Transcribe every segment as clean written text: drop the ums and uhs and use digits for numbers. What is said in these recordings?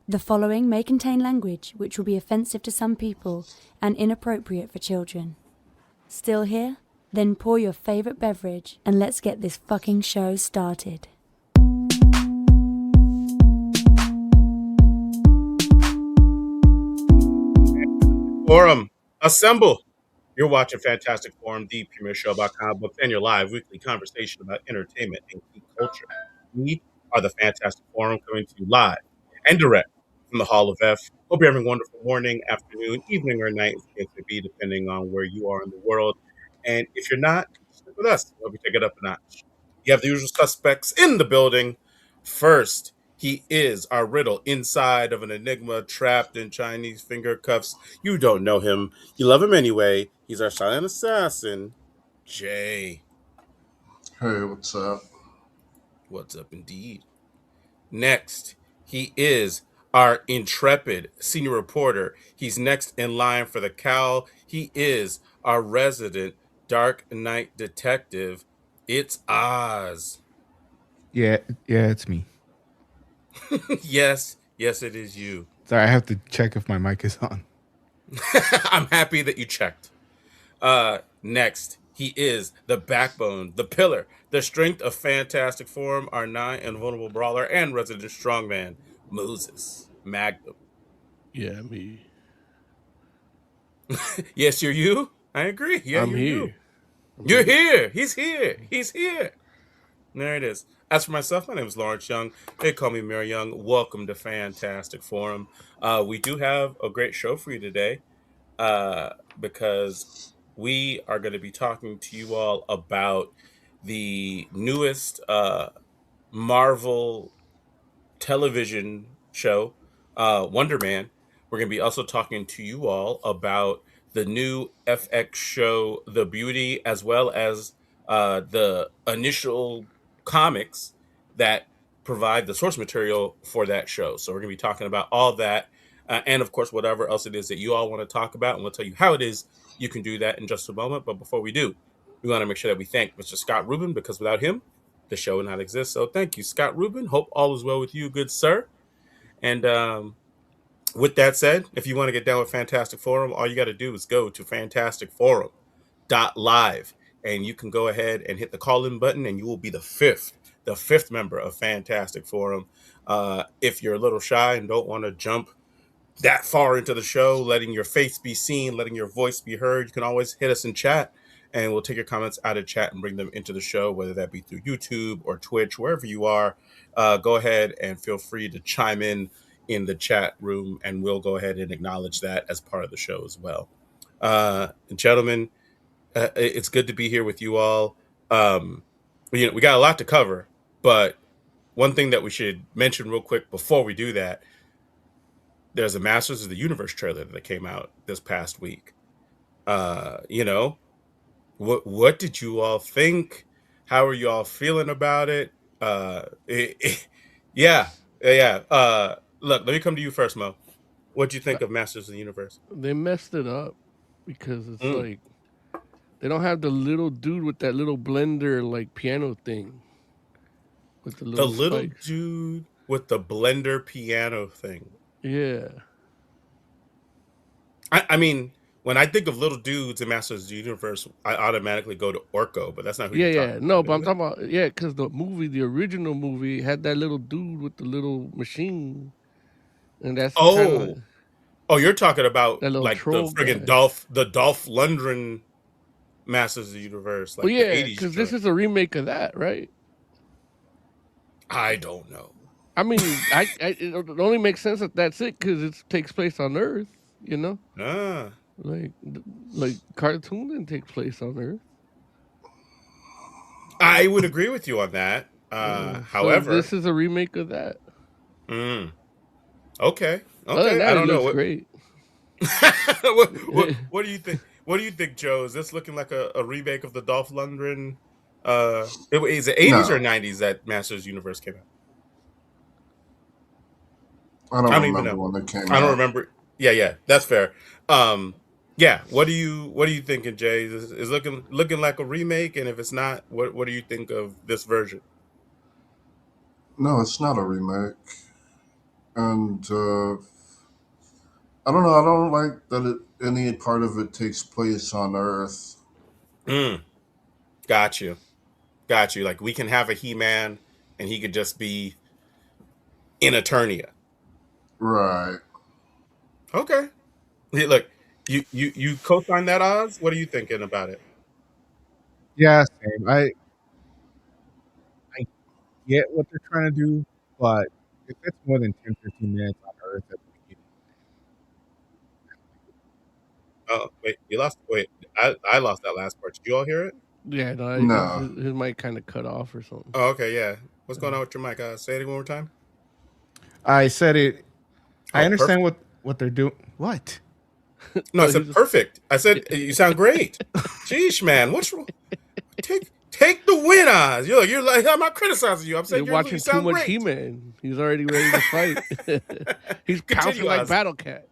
The following may contain language which will be offensive to some people and inappropriate for children. Still here? Then pour your favorite beverage and let's get this fucking show started. Forum, assemble. You're watching Fantastic Forum, the premier show about comic books and your live weekly conversation about entertainment and geek culture. We are the Fantastic Forum coming to you live and direct from the Hall of F. Hope you're having a wonderful morning, afternoon, evening, or night, as the case may be, depending on where you are in the world. And if you're not, stick with us. We'll take it up a notch. You have the usual suspects in the building. First, he is our riddle inside of an enigma trapped in Chinese finger cuffs. You don't know him. You love him anyway. He's our silent assassin, Jay. Hey, what's up? What's up, indeed? Next, he is our intrepid senior reporter. He's next in line for the cowl. He is our resident Dark Knight detective. It's Oz. Yeah, it's me. Yes, it is you. Sorry, I have to check if my mic is on. I'm happy that you checked. Next, he is the backbone, the pillar, the strength of Fantastic Forum, our nigh invulnerable brawler and resident strongman, Moses Magnum. Yeah, me. Yes, you're you. I agree. Yeah, I'm you're here. you. You're here. He's here. He's here. There it is. As for myself, my name is Lawrence Young. They call me Mary Young. Welcome to Fantastic Forum. We do have a great show for you today because we are going to be talking to you all about the newest Marvel television show, Wonder Man. We're going to be also talking to you all about the new FX show, The Beauty, as well as the initial comics that provide the source material for that show. So we're going to be talking about all that. And of course, whatever else it is that you all want to talk about, and we'll tell you how it is you can do that in just a moment. But before we do, we want to make sure that we thank Mr. Scott Rubin, because without him, the show would not exist. So thank you, Scott Rubin. Hope all is well with you, good sir. And with that said, if you want to get down with Fantastic Forum, all you got to do is go to fantasticforum.live, and you can go ahead and hit the call-in button, and you will be the fifth member of Fantastic Forum. If you're a little shy and don't want to jump that far into the show, letting your face be seen, letting your voice be heard, you can always hit us in chat, and we'll take your comments out of chat and bring them into the show, whether that be through YouTube or Twitch, wherever you are. Go ahead and feel free to chime in the chat room, and we'll go ahead and acknowledge that as part of the show as well. Gentlemen, it's good to be here with you all. We got a lot to cover, but one thing that we should mention real quick before we do that, there's a Masters of the Universe trailer that came out this past week. What did you all think? How are you all feeling about it? Yeah. Look, let me come to you first, Mo. What do you think of Masters of the Universe? They messed it up because it's like they don't have the little dude with that little blender like piano thing with the little spikes. Dude with the blender piano thing. Yeah. I mean, when I think of little dudes in Masters of the Universe, I automatically go to Orko, but that's not who you're talking about. No, but I'm talking about because the original movie had that little dude with the little machine, and that's Oh, you're talking about that little like the troll friggin' guy. Dolph Lundgren Masters of the Universe, like Well, the yeah, 80s. because this is a remake of that, right? I don't know. I mean, it only makes sense that that's it because it takes place on Earth, you know? Like cartoon didn't take place on Earth. I would agree with you on that. However, so this is a remake of that. Okay. Other than that, I don't it know. Looks great. What do you think? What do you think, Joe? Is this looking like a remake of the Dolph Lundgren? Is it 80s or 90s that Masters Universe came out? I don't remember when they came out. I don't remember. Yeah, that's fair. Yeah. What do you thinking, Jay? Is looking like a remake? And if it's not, what do you think of this version? No, it's not a remake. And I don't know. I don't like that any part of it takes place on Earth. Got you. Like we can have a He-Man, and he could just be in Eternia. Right. Okay. Hey, look, you co-sign that, Oz? What are you thinking about it? Yeah, same. I get what they're trying to do, but if it's more than 10, 15 minutes on Earth at the beginning, Oh, wait, you lost. Wait, I lost that last part. Did you all hear it? Yeah, no, No. his mic kind of cut off or something. Oh, okay, yeah. What's going on with your mic? Say it one more time. I said it. I Oh, understand perfect. what they're doing. What? No, I said perfect. I said you sound great. Jeez, man, what's wrong? Take the win, Oz. You're like I'm not criticizing you. I'm saying You're you watching too sound much great. He-Man. He's already ready to fight. He's pouncing Continue, like Oz. Battle Cat.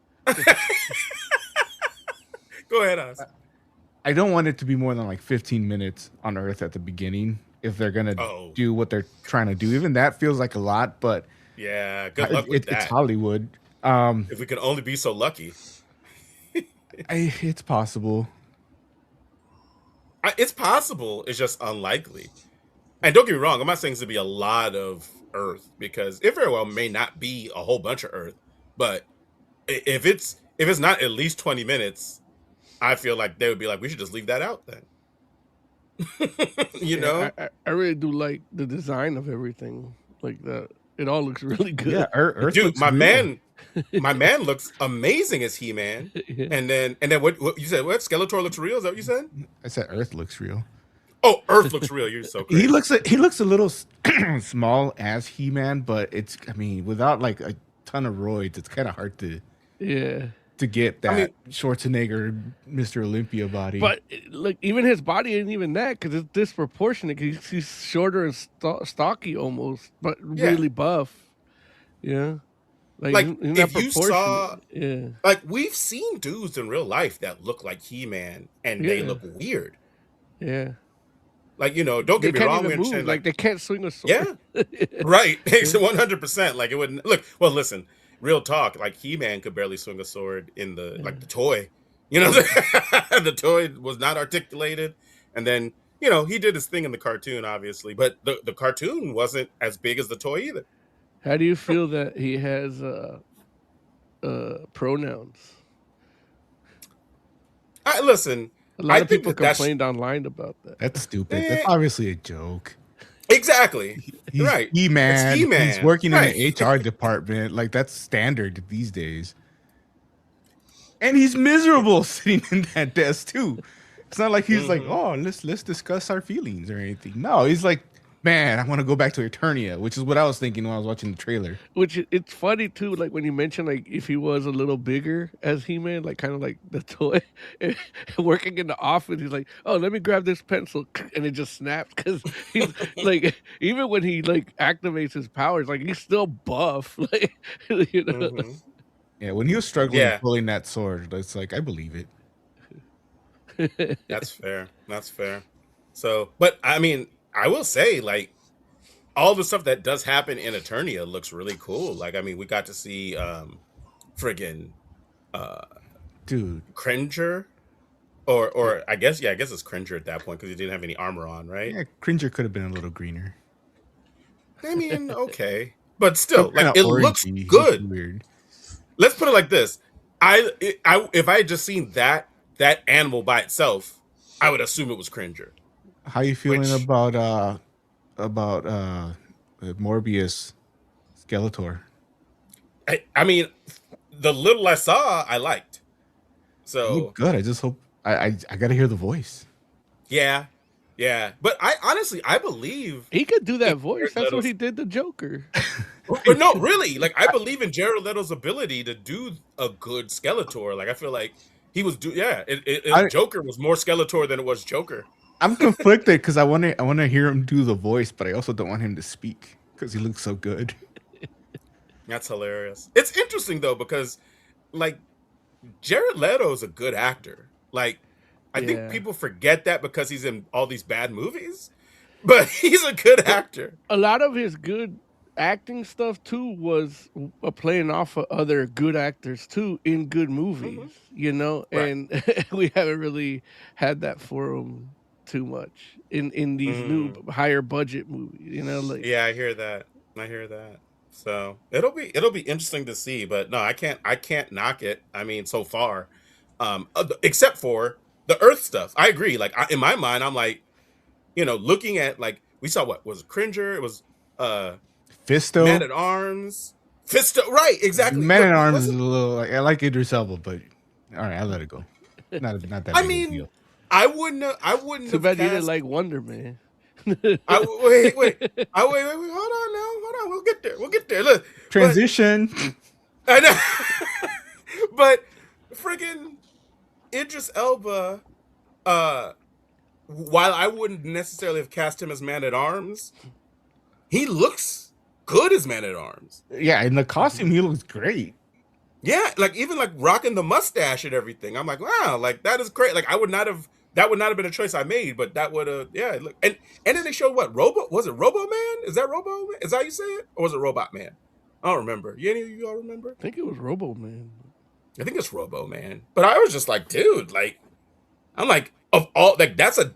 Go ahead, Oz. I don't want it to be more than like 15 minutes on Earth at the beginning if they're gonna do what they're trying to do. Even that feels like a lot, but yeah, good luck with that. It's Hollywood. If we could only be so lucky. It's possible. It's possible. It's just unlikely. And don't get me wrong, I'm not saying it's going to be a lot of Earth, because it very well may not be a whole bunch of Earth. But if it's not at least 20 minutes, I feel like they would be like, we should just leave that out then. you know? I really do like the design of everything. Like it all looks really good. Yeah, Earth dude, looks my real. man looks amazing as He-Man. Yeah. And then what you said? What, Skeletor looks real? Is that what you said? I said Earth looks real. Oh, Earth looks real. You're so crazy. He looks a little small as He-Man, but without like a ton of roids, it's kind of hard to get that Schwarzenegger Mr. Olympia body. But like even his body ain't even that, because it's disproportionate. Cause he's shorter and stocky almost, but really buff. Yeah. Like if you saw, like we've seen dudes in real life that look like He-Man and they look weird. Yeah. Like, don't get me wrong. We understand, like they can't swing a sword. Yeah. Right. 100%. Like it wouldn't look. Well, listen. Real talk. Like He-Man could barely swing a sword in the the toy. The toy was not articulated, and then he did his thing in the cartoon, obviously, but the cartoon wasn't as big as the toy either. How do you feel that he has pronouns? Listen. A lot of people complained online about that. That's stupid. That's obviously a joke. Exactly. He's right. He-Man. He's working right. in the HR department. Like that's standard these days. And he's miserable sitting in that desk too. It's not like he's like, oh, let's discuss our feelings or anything. No, he's like, man, I want to go back to Eternia, which is what I was thinking when I was watching the trailer. Which it's funny too, like when you mentioned like if he was a little bigger as He-Man, like kind of like the toy, working in the office, he's like, oh, let me grab this pencil, and it just snaps, because he's like, even when he like activates his powers, like he's still buff, like Yeah, when he was struggling pulling that sword, it's like I believe it. That's fair. So, but I mean, I will say, like, all the stuff that does happen in Eternia looks really cool. Like, I mean, we got to see dude, Cringer, or I guess it's Cringer at that point, because he didn't have any armor on, right? Yeah, Cringer could have been a little greener. I mean, okay, but still, like, it looks good. Weird. Let's put it like this: if I had just seen that animal by itself, I would assume it was Cringer. How you feeling about Morbius Skeletor? I mean, the little I saw, I liked. So good. I just hope I got to hear the voice. Yeah. But I believe he could do that voice. That's what he did to Joker. No, really. Like, I believe in Jared Leto's ability to do a good Skeletor. Like, I feel like he was Joker was more Skeletor than it was Joker. I'm conflicted because I want to hear him do the voice, but I also don't want him to speak because he looks so good. That's hilarious. It's interesting though, because like Jared Leto is a good actor. Like, I think people forget that because he's in all these bad movies, but he's a good actor. A lot of his good acting stuff too was playing off of other good actors too in good movies, Right. and we haven't really had that for them too much in these new Mm. higher budget movies, like Yeah, I hear that. I hear that. So it'll be interesting to see, but no, I can't knock it. I mean, so far, except for the Earth stuff. I agree. Like in my mind, I'm like, looking at like we saw what was it, Cringer. It was uh Man Fisto. at Arms, Fisto. Right, exactly. Man at What Arms was is it? a little. I like Idris Elba, but all right, I let it go. Not that I big of a mean, deal. I wouldn't too have bad you didn't cast. like Wonder Man. Wait. Wait. Hold on now. Hold on. We'll get there. We'll get there. Look, but Transition. I know. But friggin' Idris Elba, uh, while I wouldn't necessarily have cast him as Man at Arms, he looks good as Man at Arms. Yeah, in the costume, he looks great. Yeah, like even like rocking the mustache and everything. I'm like, wow, like that is great. Like I would not have that would not have been a choice I made, but that would have look and then they showed what was it Robo Man? Is that Robo Man? Is that how you say it? Or was it Robot Man? I don't remember. Any of you all remember? I think it was Robo Man. I think it's Robo Man. But I was just like, dude, like I'm like of all like that's a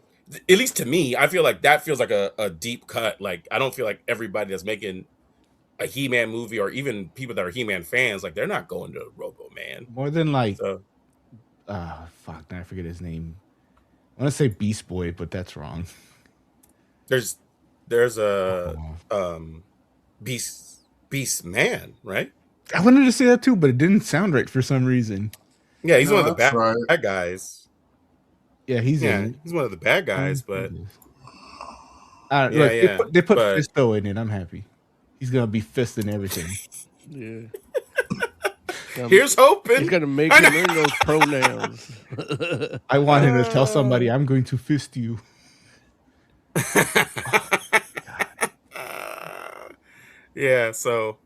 at least to me, I feel like that feels like a deep cut. Like I don't feel like everybody that's making a He-Man movie or even people that are He-Man fans, like they're not going to Robo Man. More than like, So fuck, now I forget his name. I want to say Beast Boy, but that's wrong. there's a Oh. Beast Man, right? I wanted to say that too, but it didn't sound right for some reason. Yeah, he's No, one of the that's right. bad guys. Yeah, he's in Yeah, it. he's one of the bad guys, Who's but this? yeah, Look, yeah. they put But Fisto in it. I'm happy. He's gonna be fisting everything. Yeah. here's He's hoping. gonna make I him know. learn those pronouns. I want him to tell somebody, "I'm going to fist you." Yeah, so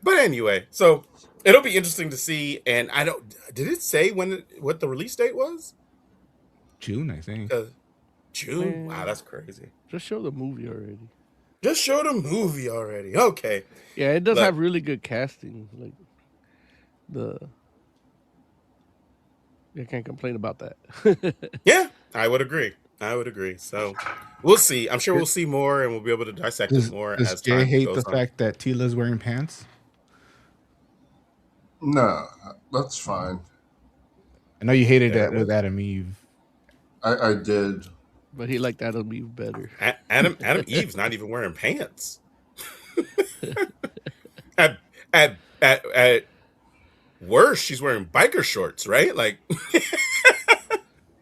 but anyway, so it'll be interesting to see and I don't did it say what the release date was? June, I think. June? Wow, Man, that's crazy. just show the movie already. Just showed a movie already. Okay. Yeah, it does Look, have really good casting. Like the I can't complain about that. yeah, I would agree. I would agree. So we'll see. I'm sure we'll see more and we'll be able to dissect it more Does as Jay time hate the goes on. fact that Tila's wearing pants? No, that's fine. I know you hated Yeah, that with Adam Eve. I did. But he liked Adam Eve better. Adam Eve's not even wearing pants. at, at worst, she's wearing biker shorts, right? Like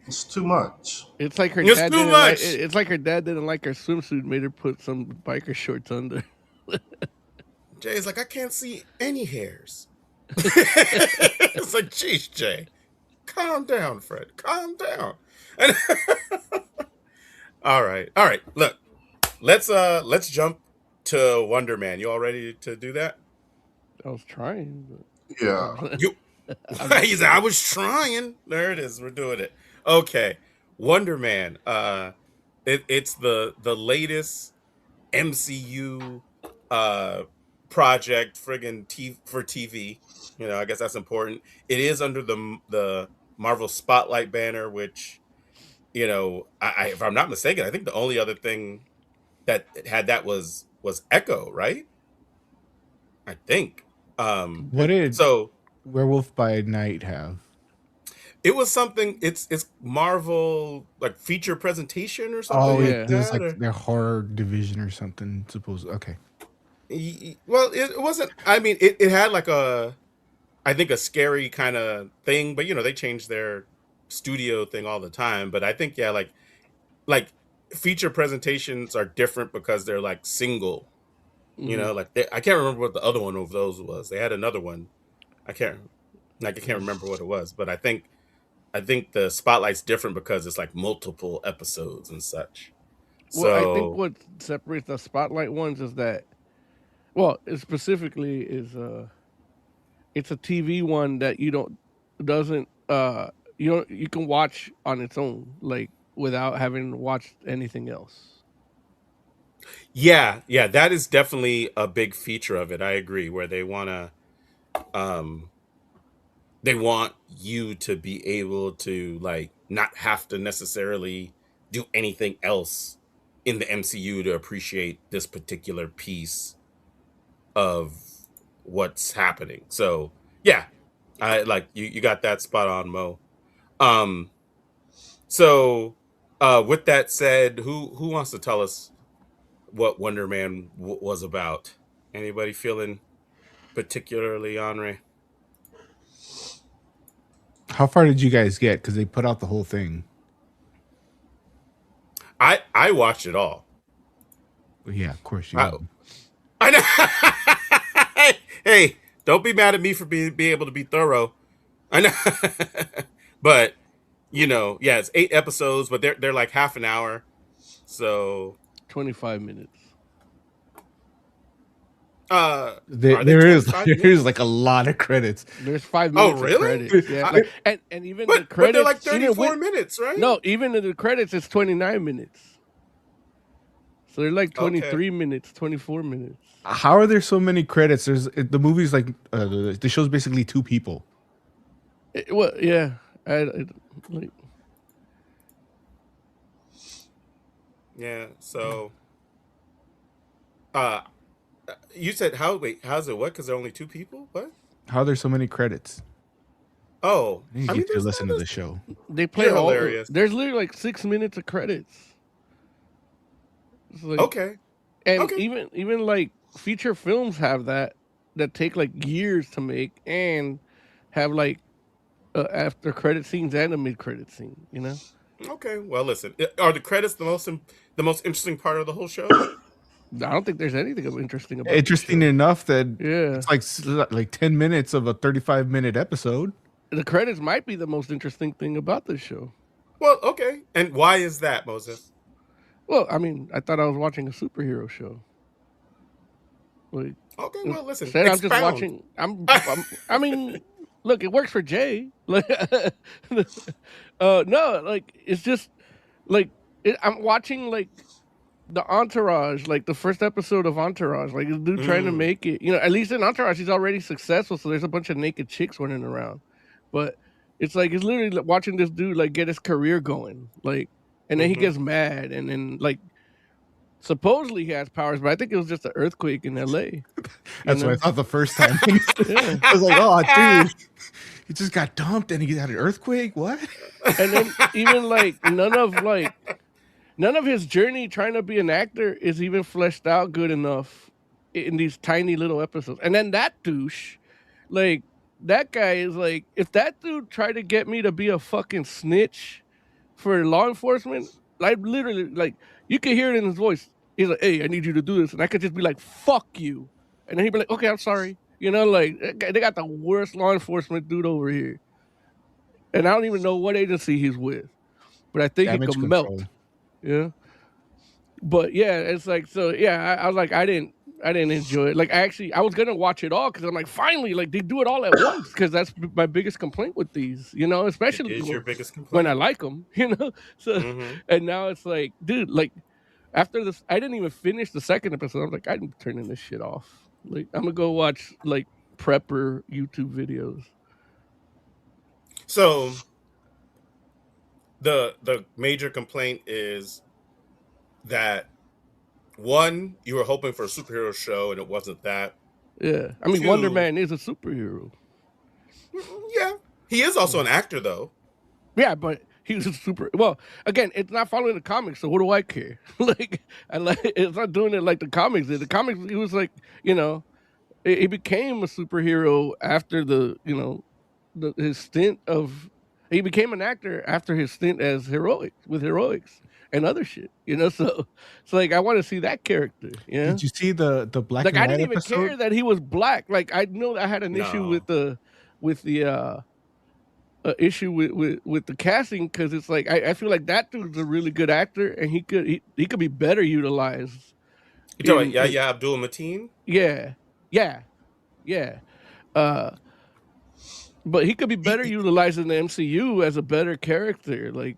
It's too much. It's like her It's dad too didn't much. it's like her dad didn't like her swimsuit, made her put some biker shorts under. Jay's like, I can't see any hairs. It's like, geez, Jay, calm down, Fred. Calm down. And all right. Look, let's jump to Wonder Man. You all ready to do that? I was trying, Yeah. but You he's like, I was trying. There it is. We're doing it. Okay. Wonder Man. It's the latest MCU project friggin' for TV. I guess that's important. It is under the Marvel Spotlight banner, which if I'm not mistaken, I think the only other thing that had that was Echo, right? I think. What did So Werewolf by Night have? it was something. It's Marvel like feature presentation or something Oh, like yeah. it was that. like their horror division or something. Suppose. Okay. Well, it wasn't. I mean, it had like I think a scary kind of thing, but they change their studio thing all the time. But I think like feature presentations are different because they're like single. Like I can't remember what the other one of those was. They had another one. I can't remember what it was, but I think the spotlight's different because it's like multiple episodes and such. well, I think So what separates the spotlight ones is that, well, it specifically is it's a TV one that doesn't you can watch on its own, like without having watched anything else. Yeah, that is definitely a big feature of it. I agree. Where um, they want you to be able to like not have to necessarily do anything else in the MCU to appreciate this particular piece of what's happening. So yeah, I like you got that spot on, Mo. Um, so with that said, who wants to tell us what Wonder Man was about? Anybody feeling particularly Henri? How far did you guys get? Because they put out the whole thing. I watched it all. Well, yeah, of course you I, would. I know. Hey, don't be mad at me for being able to be thorough. I know, but yeah, it's 8 episodes, but they're like half an hour. So 25 minutes. are they There is 25 there is minutes? like a lot of credits. There's 5 Oh, minutes of really? credits. Yeah, I, like and even the but they're like credits, even 34 with minutes, right? no, even in the credits, it's 29 minutes. So they're like Okay. 23 minutes, 24 minutes. How are there so many credits? The movie's like the show's basically two people. Well, yeah, like Yeah. So, uh, you said how's it? What? Because there are only two people? What? How are there so many credits? Oh, I need I to mean, get to listen to the show. they play You're all. hilarious. There's literally like 6 minutes of credits. It's like, Okay. and Okay. even like feature films have that take like years to make and have like after credit scenes and a mid credit scene. Okay. Well, listen. Are the credits the most interesting part of the whole show? I don't think there's anything interesting about Interesting the show. enough that Yeah, it's like 10 minutes of a 35-minute episode. the credits might be the most interesting thing about this show. Well, okay. And why is that, Moses? Well, I mean, I thought I was watching a superhero show. Like, Okay. Well, listen. instead, I'm just Expound. watching. I mean, look, it works for Jay. Like, no, like it's just like I'm watching like the Entourage, like the first episode of Entourage, like this dude trying to make it. At least in Entourage, he's already successful, so there's a bunch of naked chicks running around. But it's literally like watching this dude like get his career going, like, and then he gets mad, and then like supposedly he has powers, but I think it was just an earthquake in L.A. That's what I thought the first time. Yeah. I was like, oh, dude, he just got dumped and he had an earthquake. What? And then even like none of his journey trying to be an actor is even fleshed out good enough in these tiny little episodes. And then that douche, like that guy is like, if that dude tried to get me to be a fucking snitch for law enforcement, like literally, like you could hear it in his voice. He's like, "Hey, I need you to do this," and I could just be like, "Fuck you," and then he'd be like, "Okay, I'm sorry." Like they got the worst law enforcement dude over here, and I don't even know what agency he's with, but I think Damage it could control. melt. Yeah. But yeah, it's like, so yeah, I was like, I didn't enjoy it. Like I was gonna watch it all because I'm like, finally, like they do it all at once, because that's my biggest complaint with these, especially Is your biggest when I complaint? like them, So and now it's like, dude, like after this, I didn't even finish the second episode. I'm like, I'm turning this shit off. Like I'm gonna go watch like prepper YouTube videos. So the major complaint is that one, you were hoping for a superhero show and it wasn't that. Yeah, I mean, Two, Wonder Man is a superhero. yeah, he is also an actor though. Yeah, but he was super. Well, again, it's not following the comics, so what do I care? It's not doing it like the comics did. The comics, he was like, he became a superhero after his stint of. He became an actor after his stint as heroics and other shit. So it's like I want to see that character. Yeah. Did you see the black Like and I white didn't even episode? care that he was black. Like I know I had an issue No. with the issue with the casting, because it's like I feel like that dude's a really good actor and he could be better utilized. You talking about Yahya Abdul Mateen? Yeah. But he could be better utilized in the MCU as a better character. Like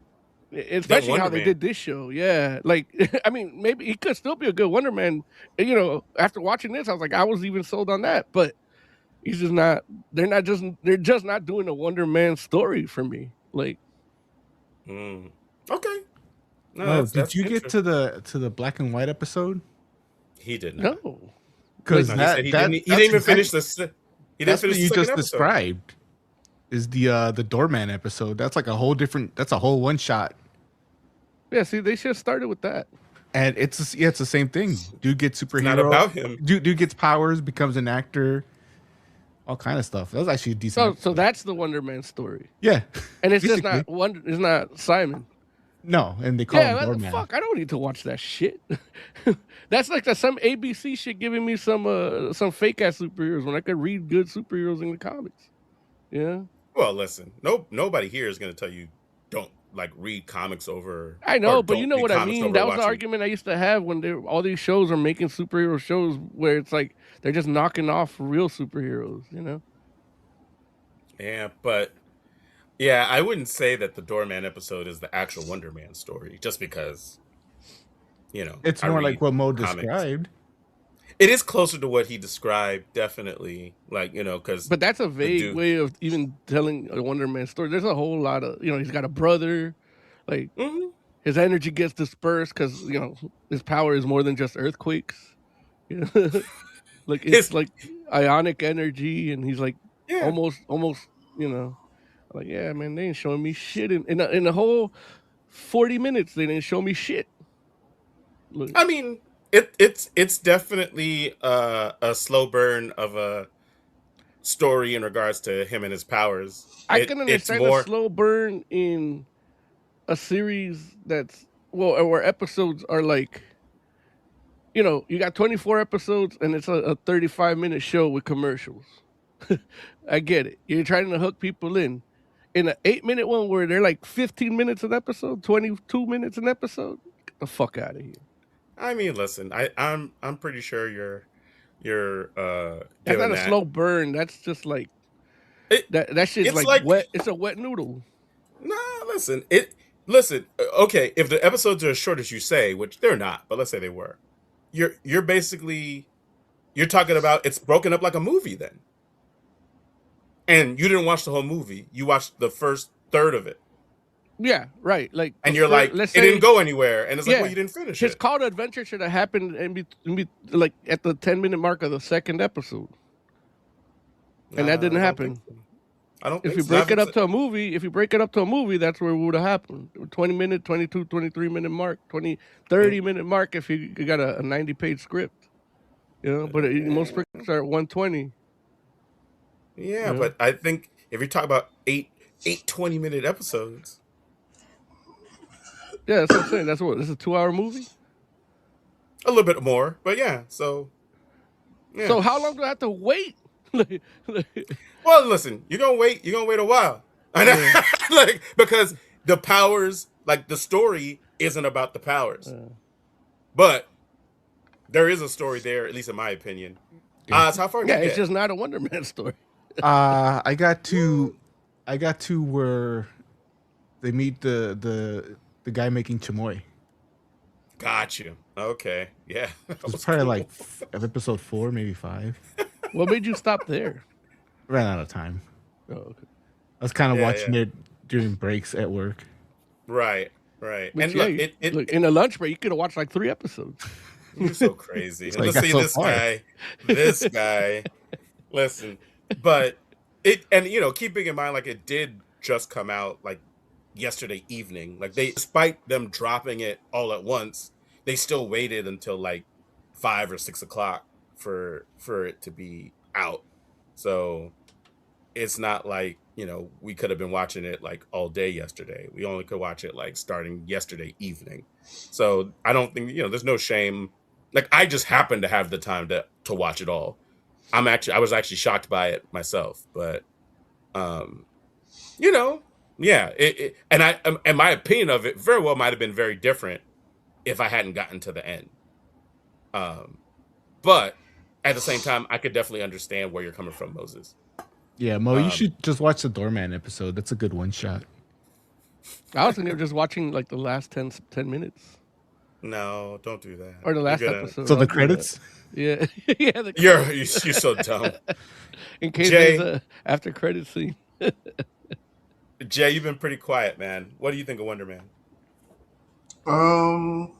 Especially how Wonder they Man. did this show. Yeah. Like, I mean, maybe he could still be a good Wonder Man. You know, after watching this, I was like, I was even sold on that. But he's just not, they're just not doing a Wonder Man story for me. Like, Okay. No, Mo, that's did you get interesting. to the black and white episode? He did not. no. Because No, he said he didn't. He that's didn't even exactly- finish the. He didn't That's finish what the you second just episode. described. Is the doorman episode? That's like a whole different. That's a whole one shot. Yeah, see, they should have started with that. And it's the same thing. Dude gets superhero. not about him. Dude gets powers, becomes an actor, all kind of stuff. That was actually a decent. So that's the Wonder Man story. Yeah, And it's just basically. not It's not Simon. No, and they call Yeah, him what the doorman. fuck? I don't need to watch that shit. That's like some ABC shit giving me some fake ass superheroes when I could read good superheroes in the comics. Yeah. Well, listen. Nobody here is going to tell you don't like read comics over. I know, or but you don't know read what I comics mean. over That was the watching. argument I used to have when all these shows are making superhero shows where it's like they're just knocking off real superheroes, you know? Yeah, but yeah, I wouldn't say that the Doorman episode is the actual Wonder Man story, just because, It's I more read like what Mo comics. described. It is closer to what he described, definitely. Like, because But that's a vague dude- way of even telling a Wonder Man story. There's a whole lot of, he's got a brother, like his energy gets dispersed because his power is more than just earthquakes. You know, like it's like ionic energy, and he's like almost, like, yeah, man, they ain't showing me shit in the whole 40 minutes. They didn't show me shit. Look. I mean, it's definitely a slow burn of a story in regards to him and his powers. I can understand a slow burn in a series that's where episodes are like, you got 24 episodes and it's a 35-minute show with commercials. I get it. You're trying to hook people in. In an 8-minute one where they're like 15 minutes an episode, 22 minutes an episode, get the fuck out of here. I mean, listen, I'm pretty sure you're that's not a slow burn. That's just like that shit's like wet. It's a wet noodle. Nah, listen. Okay, if the episodes are as short as you say, which they're not, but let's say they were, you're basically talking about it's broken up like a movie then. And you didn't watch the whole movie. You watched the first third of it. Yeah, right. Like, and you're like, it didn't go anywhere, and it's like, well, you didn't finish it. His call to adventure should have happened and be like at the 10-minute mark of the second episode, and that didn't happen. I don't. If you break it up to a movie, that's where it would have happened. 20-minute, 22, 23-minute mark, 30-minute mark. If you got a 90-page script, but most scripts are at 120. Yeah, but I think if you talk about eight 20-minute episodes. Yeah, that's what I'm saying. That's what this is a 2-hour movie. A little bit more, but yeah. So, yeah. So how long do I have to wait? Well, listen, you're gonna wait a while. I know, like because the powers, like the story, isn't about the powers, but there is a story there, at least in my opinion. So how far? Yeah, it's just not a Wonder Man story. I got to where they meet the guy making chamoy. Got you. Okay. Yeah. It was probably like episode 4, maybe 5. What made you stop there? Ran out of time. Oh, okay. I was kind of watching it during breaks at work. Right. But And look, in a lunch break, you could have watched like 3 episodes. You're so crazy. Like, Let's see so this guy. Listen, but keeping in mind, like it did just come out like yesterday evening. Like despite them dropping it all at once, they still waited until like 5 or 6 o'clock for it to be out. So it's not like, we could have been watching it like all day yesterday. We only could watch it like starting yesterday evening. So I don't think, there's no shame. Like I just happened to have the time to watch it all. I was actually shocked by it myself, but yeah, and my opinion of it very well might have been very different if I hadn't gotten to the end. But at the same time, I could definitely understand where you're coming from, Moses. Yeah, Mo, you should just watch the Doorman episode. That's a good one shot. I was thinking of just watching like the last 10 minutes No, don't do that. or the You're last gonna. episode. So I'll the do that. credits. Yeah, yeah. The You're credits. you're so dumb. In case there's Jay, a after credit scene. Jay, you've been pretty quiet, man. What do you think of Wonder Man? Um,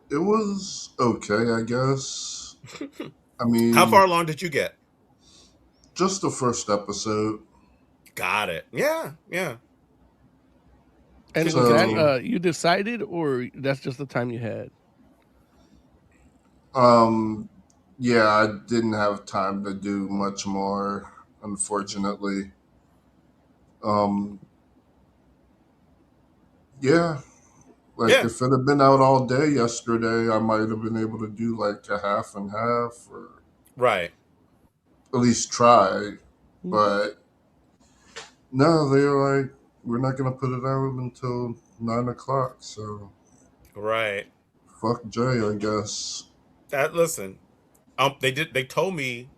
it was okay, I guess. I How mean, far along did you get? just the first episode. Got it. Yeah, yeah. And was that Continue. you decided, or that's just the time you had? Um, yeah, I didn't have time to do much more, unfortunately. Um, yeah, like Yeah, if it had been out all day yesterday, I might have been able to do like a half and half, or right. at least try. Hmm. But no, they were like, we're not gonna put it out until 9 o'clock. So Right. fuck Jay, I guess. Listen. They told me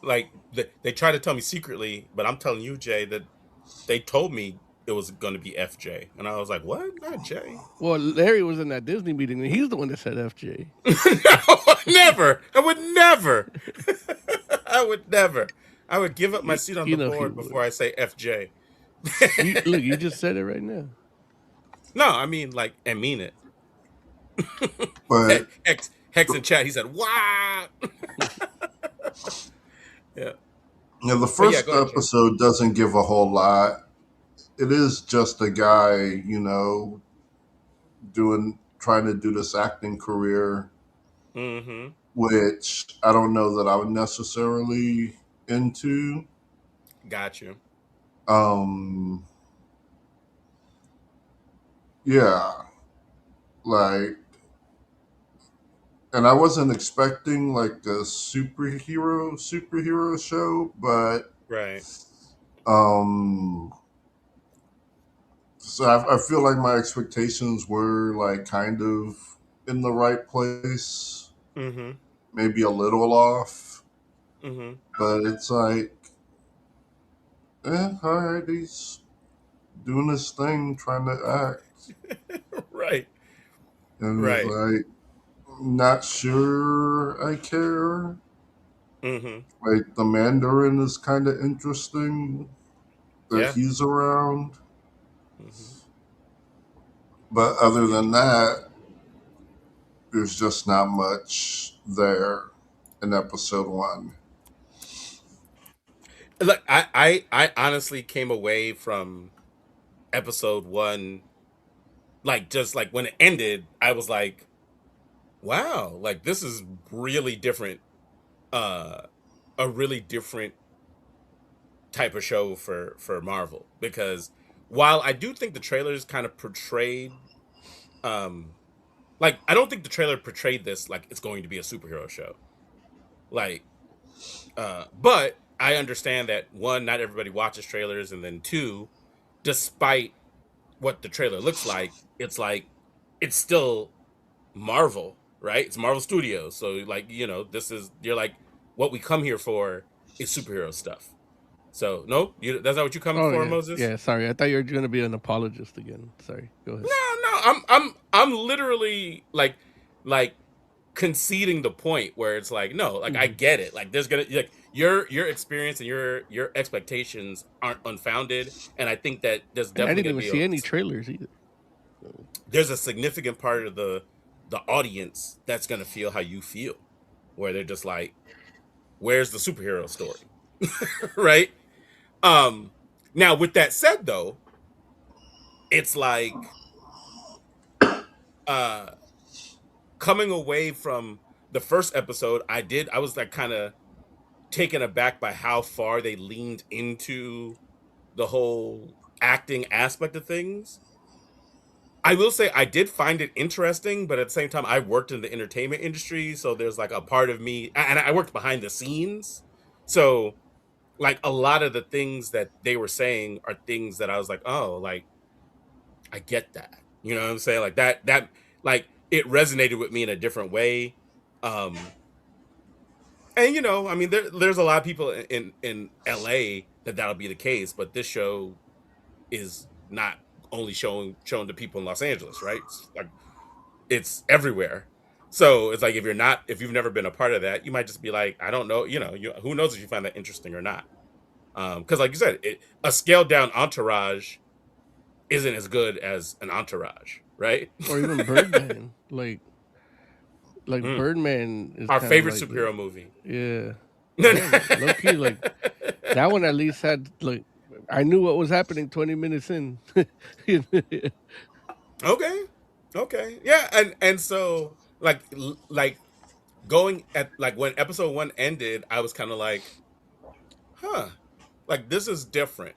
like they tried to tell me secretly, but I'm telling you, Jay, that they told me it was going to be FJ, and I was like, what? Not Jay. Well, Larry was in that Disney meeting, and he's the one that said FJ. No, never. I would never. I would never. I would give up my seat on You the know he board would. before I say FJ. Look, you just said it right now. No, I mean like and mean it. But Hex in chat, he said, "Wow." Yeah, yeah, the but yeah, first go ahead, Jay. episode doesn't give a whole lot. It is just a guy, trying to do this acting career, Mm-hmm. which I don't know that I would necessarily into. Got you. Um, yeah, like, and I wasn't expecting like a superhero show, but Right. um, so I feel like my expectations were like kind of in the right place, Mm-hmm. maybe a little off, Mm-hmm. but it's like, all right, he's doing his thing, trying to act, Right. and it's Right. like, not sure I care. Mm-hmm. Like the Mandarin is kind of interesting that Yeah. he's around, Mm-hmm. but other than that, there's just not much there in episode one. Look, I honestly came away from episode one, like just like when it ended, I was like, wow, like this is really different. Uh, a really different type of show for Marvel because while I do think the trailers kind of portrayed um like I don't think the trailer portrayed this like it's going to be a superhero show. Like but I understand that one, not everybody watches trailers, and then two, despite what the trailer looks like it's still Marvel, right? It's Marvel Studios. So like, this is you're like what we come here for is superhero stuff. So no, that's not what you come Oh for, yeah, Moses. yeah. Sorry, I thought you were going to be an apologist again. Sorry. Go ahead. No, I'm literally like conceding the point where it's like no, like I Mhm. get it. Like there's gonna like your experience and your expectations aren't unfounded, and I think that there's And I definitely didn't gonna even be see any trailers either. So, there's a significant part of the audience that's gonna feel how you feel, where they're just like, where's the superhero story, right? Um, Now with that said though, it's like uh coming away from the first episode, I was like kind of taken aback by how far they leaned into the whole acting aspect of things. I will say I did find it interesting, but at the same time, I worked in the entertainment industry, so there's like a part of me, and I worked behind the scenes, so like a lot of the things that they were saying are things that I was like, oh, like I get that, you know what I'm saying? Like that like it resonated with me in a different way. Um, And I mean, there's a lot of people in LA that'll be the case, but this show is not only shown to people in Los Angeles, right? It's everywhere. So it's like if you've never been a part of that, you might just be like, I don't know, who knows if you find that interesting or not. Because like you said, a scaled down Entourage isn't as good as an Entourage, right? Or even Birdman. Like Mm. Birdman is Our kind of favorite like superhero movie. yeah. Yeah, low key, like that one at least had like I knew what was happening 20 minutes in. Okay, yeah, and so like going at like when episode 1 ended, I was kind of like, huh, like this is different,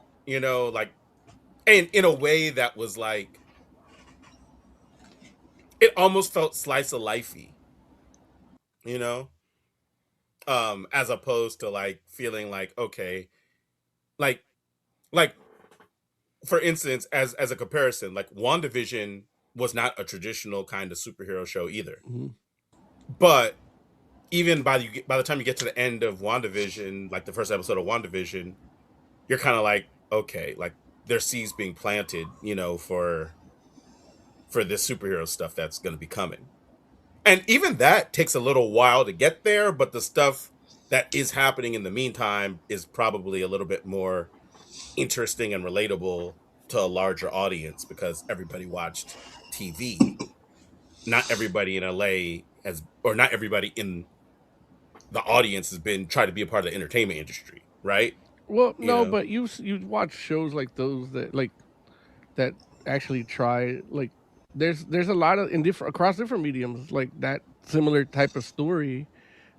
like, and in a way that was like it almost felt slice of lifey, you know, as opposed to like feeling like okay, like like for instance, as a comparison, like WandaVision was not a traditional kind of superhero show either, Mhm. but even by the time you get to the end of WandaVision, like the first episode of WandaVision, you're kind of like, okay, like there's seeds being planted, for this superhero stuff that's going to be coming. And even that takes a little while to get there, but the stuff that is happening in the meantime is probably a little bit more interesting and relatable to a larger audience because everybody watched TV. Not everybody in LA or not everybody in the audience has been trying to be a part of the entertainment industry, right? Well, You no, know, but you watch shows like those that actually try like there's a lot of in different across different mediums like that similar type of story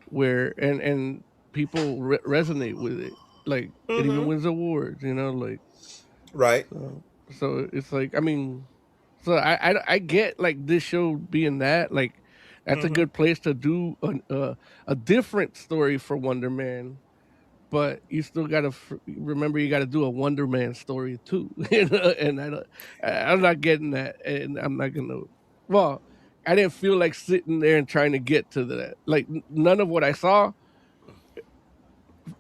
where and people resonate with it like it even hmm wins awards, like right? so it's like I mean so I get like this show being that like that's a hmm good place to do a different story for Wonder Man, but you still got to remember you got to do a Wonder Man story too. And I'm not getting that, and I'm not gonna. Well, I didn't feel like sitting there and trying to get to that. Like none of what I saw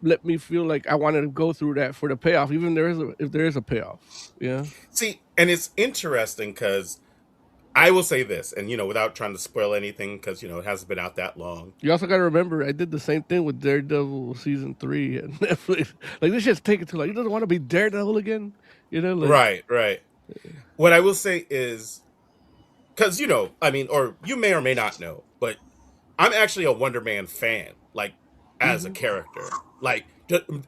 let me feel like I wanted to go through that for the payoff, even if there is a payoff. Yeah. See, and it's interesting because I will say this, and without trying to spoil anything, because it hasn't been out that long. You also got to remember, I did the same thing with Daredevil season 3 and Netflix. Like this shit's taking too long. You doesn't want to be Daredevil again, like Right. What I will say is, because I mean, or you may or may not know, but I'm actually a Wonder Man fan, like as a hmm character, like,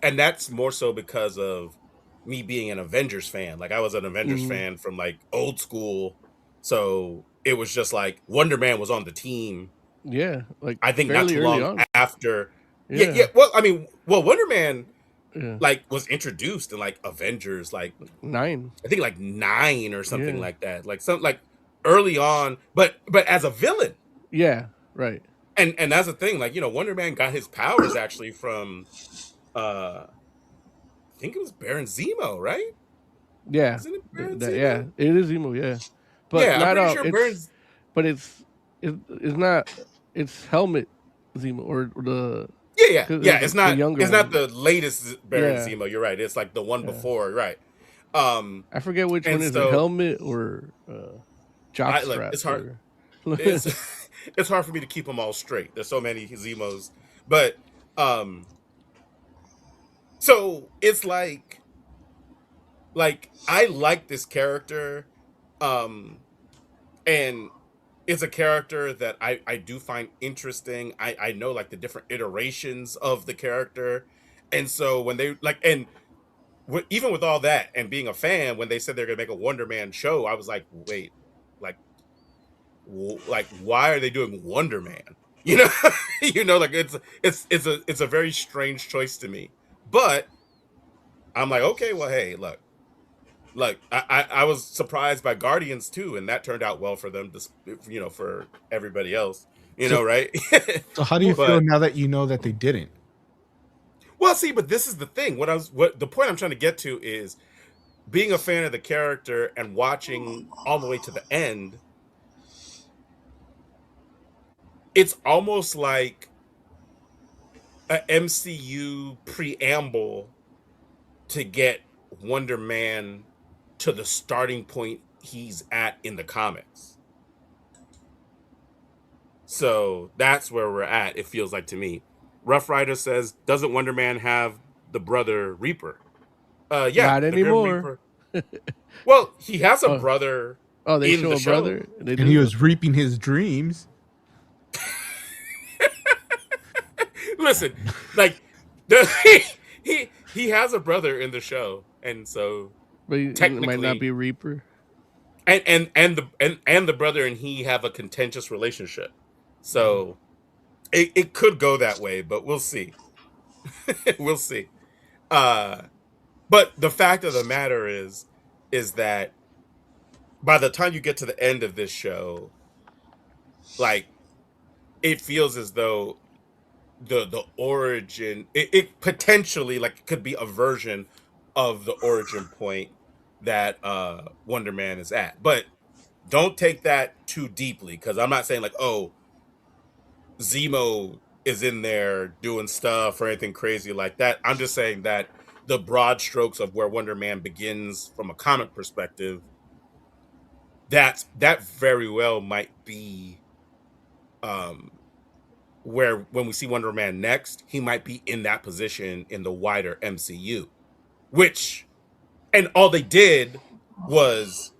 and that's more so because of me being an Avengers fan. Like I was an Avengers hmm fan from like old school, so it was just like Wonder Man was on the team. yeah, like I think not fairly too early long on. after. Yeah, Yeah, yeah. Well, I mean, Wonder Man yeah, like was introduced in like Avengers, like 9. I think like 9 or something Yeah, like that, like some like early on, but as a villain. yeah, right. And that's the thing, like Wonder Man got his powers actually from I think it was Baron Zemo, right? Yeah, Isn't it Baron yeah, Zemo? it is emo. Yeah, but Yeah, I'm not pretty sure it's but it's not it's helmet Zemo or the because yeah. it's the younger It's not one. the latest Baron Yeah, Zemo. You're right. It's like the one yeah. before, right? Um, I forget which one and is it, so helmet or jock I like strap it's hard. or. It's it's hard for me to keep them all straight. There's so many Zemos, but um, so it's like I like this character, um, and it's a character that I do find interesting. I know like the different iterations of the character, and so when they like and even with all that and being a fan, when they said they're gonna make a Wonder Man show, I was like, wait, like like why are they doing Wonder Man? You know, like it's a very strange choice to me, but I'm like, okay, well, hey, look, I was surprised by Guardians too, and that turned out well for them, for everybody else, So, right? so how do you feel But now that you know that they didn't? well, see, but this is the thing. What the point I'm trying to get to is being a fan of the character and watching all the way to the end. It's almost like a MCU preamble to get Wonder Man to the starting point he's at in the comics. So that's where we're at, it feels like to me. Rough Rider says, doesn't Wonder Man have the brother Reaper? Yeah, Not the Grim anymore. Reaper. Well, he has a Oh, brother they in show the a show. brother. They And he do? was reaping his dreams. Listen, like he has a brother in the show, and so But it might not technically, be Reaper. and the brother and he have a contentious relationship. So it could go that way, but we'll see. We'll see. But the fact of the matter is that by the time you get to the end of this show, like it feels as though the origin it potentially like it could be a version of the origin point that Wonder Man is at. But don't take that too deeply, because I'm not saying like, oh, Zemo is in there doing stuff or anything crazy like that. I'm just saying that the broad strokes of where Wonder Man begins from a comic perspective, that very well might be um where when we see Wonder Man next, he might be in that position in the wider MCU. Which, and all they did was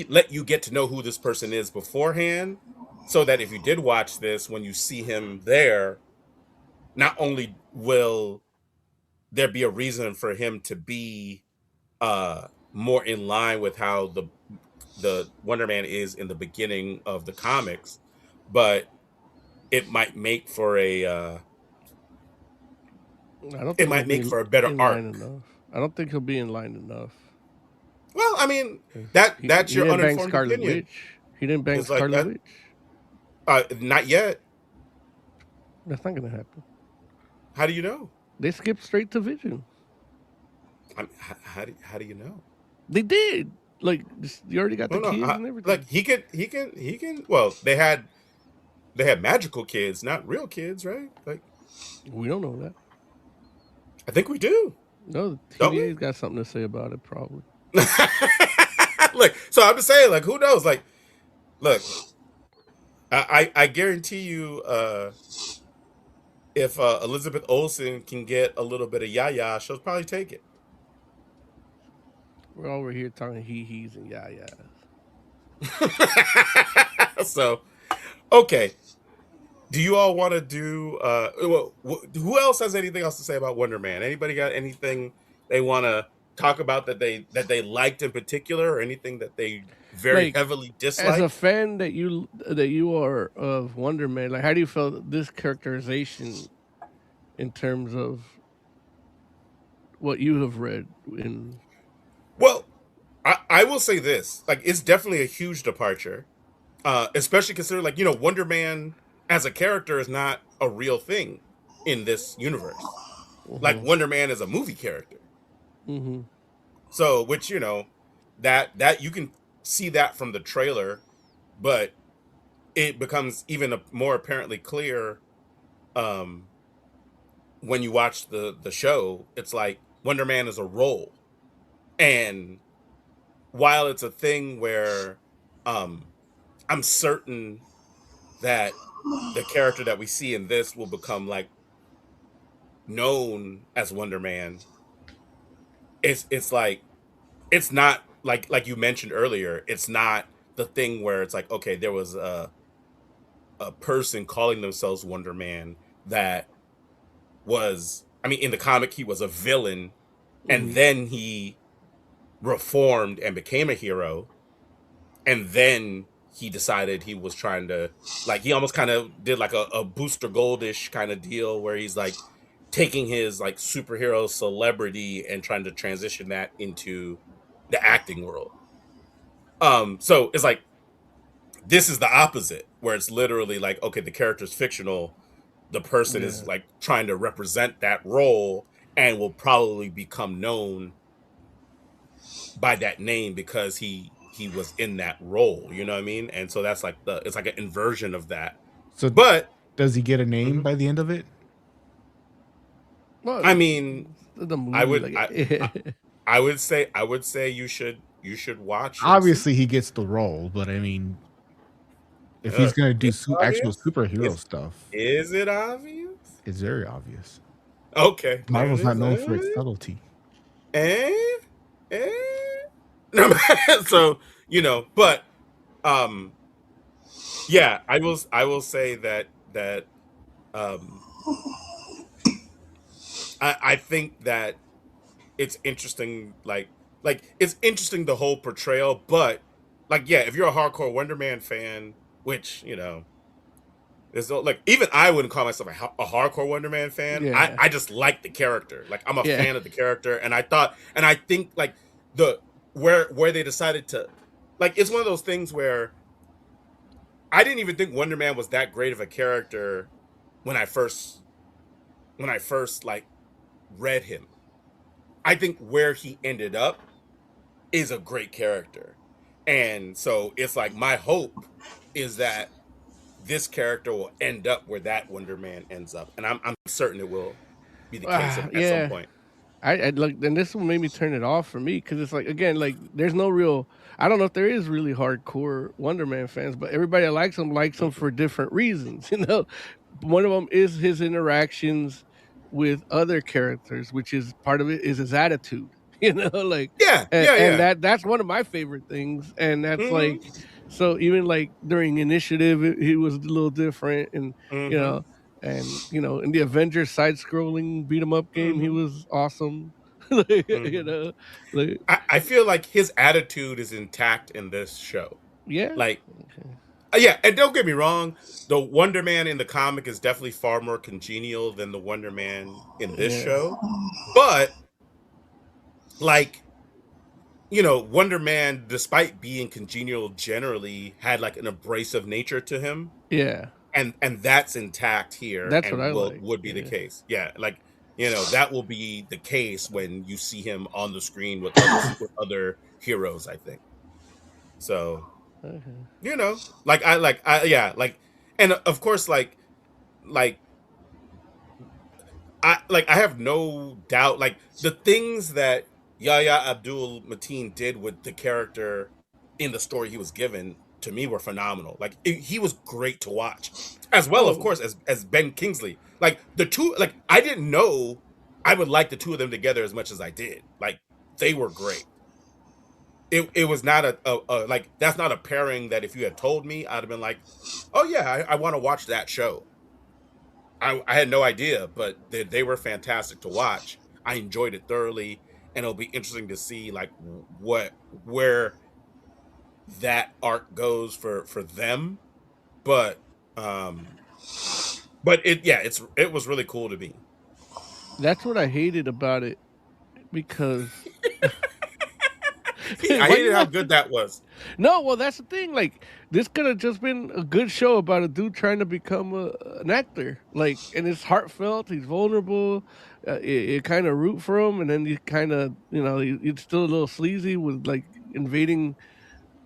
let you get to know who this person is beforehand, so that if you did watch this, when you see him there, not only will there be a reason for him to be more in line with how the Wonder Man is in the beginning of the comics, but it might make for a I don't it think he'll might be make for a better in line arc. enough. I don't think he'll be in line enough. Well, I mean, He that's your didn't bang uninformed Scarlet opinion. Witch. He didn't bang It's like Scarlet that. Witch. Not yet. That's not gonna happen. How do you know? They skipped straight to Vision. How do you know? They did. Like you already got No, the no. kids and everything. Like he can. Well, they had magical kids, not real kids, right? Like We don't know that. I think we do. No, the Don't we? TVA's got something to say about it, probably. Look, so I'm just saying, like, who knows? Like, look, I guarantee you, if Elizabeth Olsen can get a little bit of Yahya, she'll probably take it. We're over here talking he's and yahs. So, okay. Do you all want to do? Who else has anything else to say about Wonder Man? Anybody got anything they want to talk about that they liked in particular, or anything that they very Like, heavily As disliked? a fan that you are of Wonder Man, like how do you feel this characterization in terms of what you have read in? Well, I will say this: like, it's definitely a huge departure, especially considering, like, Wonder Man as a character is not a real thing in this universe. Like, Wonder Man is a movie character. Mm-hmm. So, which that you can see that from the trailer, but it becomes even more apparently clear when you watch the show. It's like Wonder Man is a role, and while it's a thing where I'm certain that the character that we see in this will become like known as Wonder Man, it's like it's not like you mentioned earlier. It's not the thing where it's like, okay, there was a person calling themselves Wonder Man that was, I mean, in the comic he was a villain, and then he reformed and became a hero, and then he decided he was trying to, like, he almost kind of did like a Booster Goldish kind of deal where he's like taking his like superhero celebrity and trying to transition that into the acting world. So it's like this is the opposite, where it's literally like, okay, the character's fictional, the person is like trying to represent that role and will probably become known by that name because he was in that role, you know what I mean? And so that's like it's like an inversion of that. So, But does he get a name by the end of it? Well, I mean, the movie, I would like, I would say you should you should watch. and see. Obviously, he gets the role, but I mean, if he's gonna do It's actual obvious? superhero stuff, Is it obvious? it's very obvious. Okay, there Marvel's it not is. known for its subtlety. Eh? No, so but yeah, I will say that um I think that it's interesting, like it's interesting, the whole portrayal, but like, yeah, if you're a hardcore Wonder Man fan, which there's like, even I wouldn't call myself a hardcore Wonder Man fan. Yeah. I just like the character. Like, I'm a Yeah. fan of the character, and I think like where they decided to, like, it's one of those things where I didn't even think Wonder Man was that great of a character when I first like read him. I think where he ended up is a great character. And so it's like, my hope is that this character will end up where that Wonder Man ends up. And I'm certain it will be the case at some Yeah. point. I like, then this one made me turn it off for me, because it's like, again, like, there's no real. I don't know if there is really hardcore Wonder Man fans, but everybody that likes him for different reasons. One of them is his interactions with other characters, which is part of it is his attitude. Like, Yeah, and yeah. that's one of my favorite things, and that's Mhm. like, so even like during Initiative, he was a little different, and Mhm. in the Avengers side-scrolling beat 'em up game, he Mhm. was awesome. Like, Mhm. like, I feel like his attitude is intact in this show. yeah, Like, yeah, and don't get me wrong, the Wonder Man in the comic is definitely far more congenial than the Wonder Man in this yeah, show. But like, Wonder Man, despite being congenial, generally had like an abrasive nature to him, yeah. and that's intact here, That's what I and like. would be the Yeah. case. Yeah, like, that will be the case when you see him on the screen with other heroes, I think. So, Okay. yeah, like, and of course, like I have no doubt, like, the things that Yahya Abdul Mateen did with the character in the story he was given, to me, were phenomenal. Like, he was great to watch, as well, of Oh, course, as Ben Kingsley. Like, the two, like, I didn't know I would like the two of them together as much as I did. Like, they were great. It was not a like, that's not a pairing that if you had told me, I'd have been like, oh yeah, I want to watch that show. I had no idea, but they were fantastic to watch. I enjoyed it thoroughly, and it'll be interesting to see, like, where that arc goes for them. But it was really cool to me. that's what I hated about it, because I Why hated you how laugh? good that was. No, well, that's the thing. Like, this could have just been a good show about a dude trying to become an actor. Like, and it's heartfelt. He's vulnerable. You kind of root for him, and then you kind of, it's still a little sleazy with like invading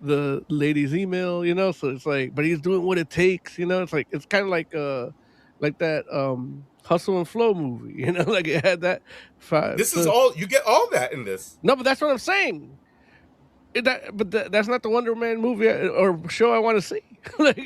the lady's email. So it's like, but he's doing what it takes. It's like, it's kind of like that Hustle and Flow movie. Like, it had that five. This is all you get, all that in this. No, but that's what I'm saying. That's not the Wonder Man movie or show I want to see. Like,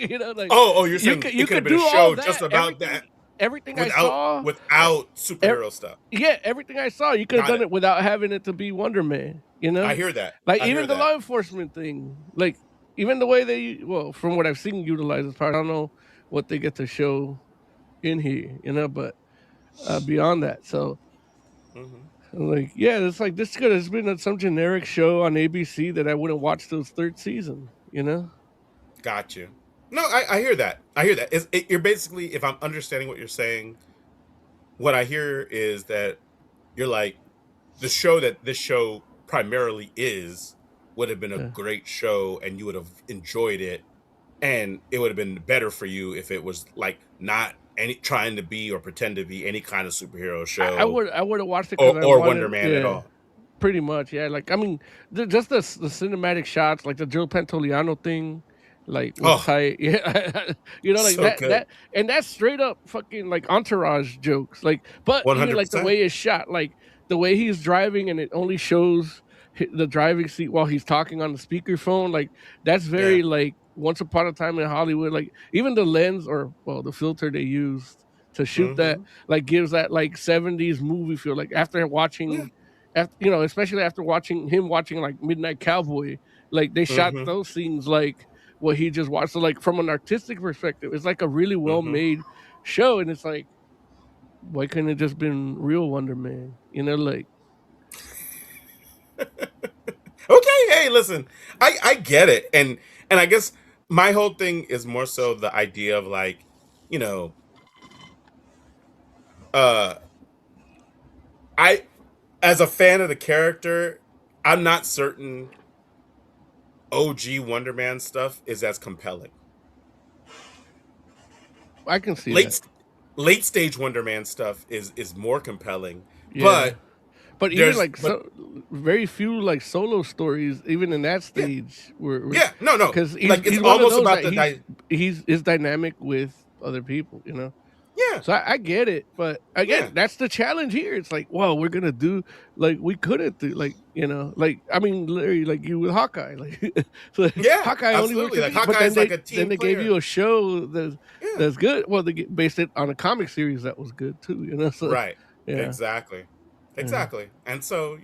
Oh, you're saying you it could have could been a do all show that, just about that, everything I saw, without superhero stuff. yeah, everything I saw, you could have Got done it without having it to be Wonder Man. I hear that. Like, I even hear the that. law enforcement thing, like, even the way from what I've seen utilize this part, I don't know what they get to show in here, but beyond that, so. Mhm. Like, yeah, it's like, this could have been some generic show on ABC that I wouldn't watch till third season, Got you. No, I hear that. I hear that. You're basically, if I'm understanding what you're saying, what I hear is that you're like, the show that this show primarily is would have been a Yeah. great show, and you would have enjoyed it, and it would have been better for you if it was like not any trying to be or pretend to be any kind of superhero show. I would have watched it or Wonder Man at all. Pretty much, yeah. Like, I mean, just the cinematic shots, like the Joe Pantoliano thing, like, was tight. Yeah, like So that good. and that's straight up fucking like Entourage jokes. Like, but even like the 100%. way it's shot, like the way he's driving and it only shows the driving seat while he's talking on the speakerphone. Like that's very Yeah. like Once Upon a Time in Hollywood. Like even the lens or the filter they used to shoot that Mm-hmm. like gives that like 70s movie feel. Like after Yeah. watching, especially after watching like Midnight Cowboy, like they shot Mm-hmm. those scenes like what he just watched. So like from an artistic perspective, it's like a really well Mm-hmm. made show, and it's like why couldn't it just been real Wonder Man? Like Okay, hey, listen, I get it, and I guess my whole thing is more so the idea of like, you know, uh, I as a fan of the character, I'm not certain OG Wonder Man stuff is as compelling. I can see that. Late late stage Wonder Man stuff is more compelling, Yeah. but But even there's like but very few like solo stories, even in that yeah stage, were yeah no because like it's he's one of almost those about that the he's is dynamic with other people. yeah So I get it, but yeah again, that's the challenge here. It's like, well, we're gonna do like we couldn't do like I mean, Larry, like you with Hawkeye, like so yeah Hawkeye only worked absolutely, at like the, but Hawkeye's like a then team they gave player. you a show Yeah, that's good. Well, based it on a comic series that was good too. So right, yeah, exactly, yeah, exactly, and so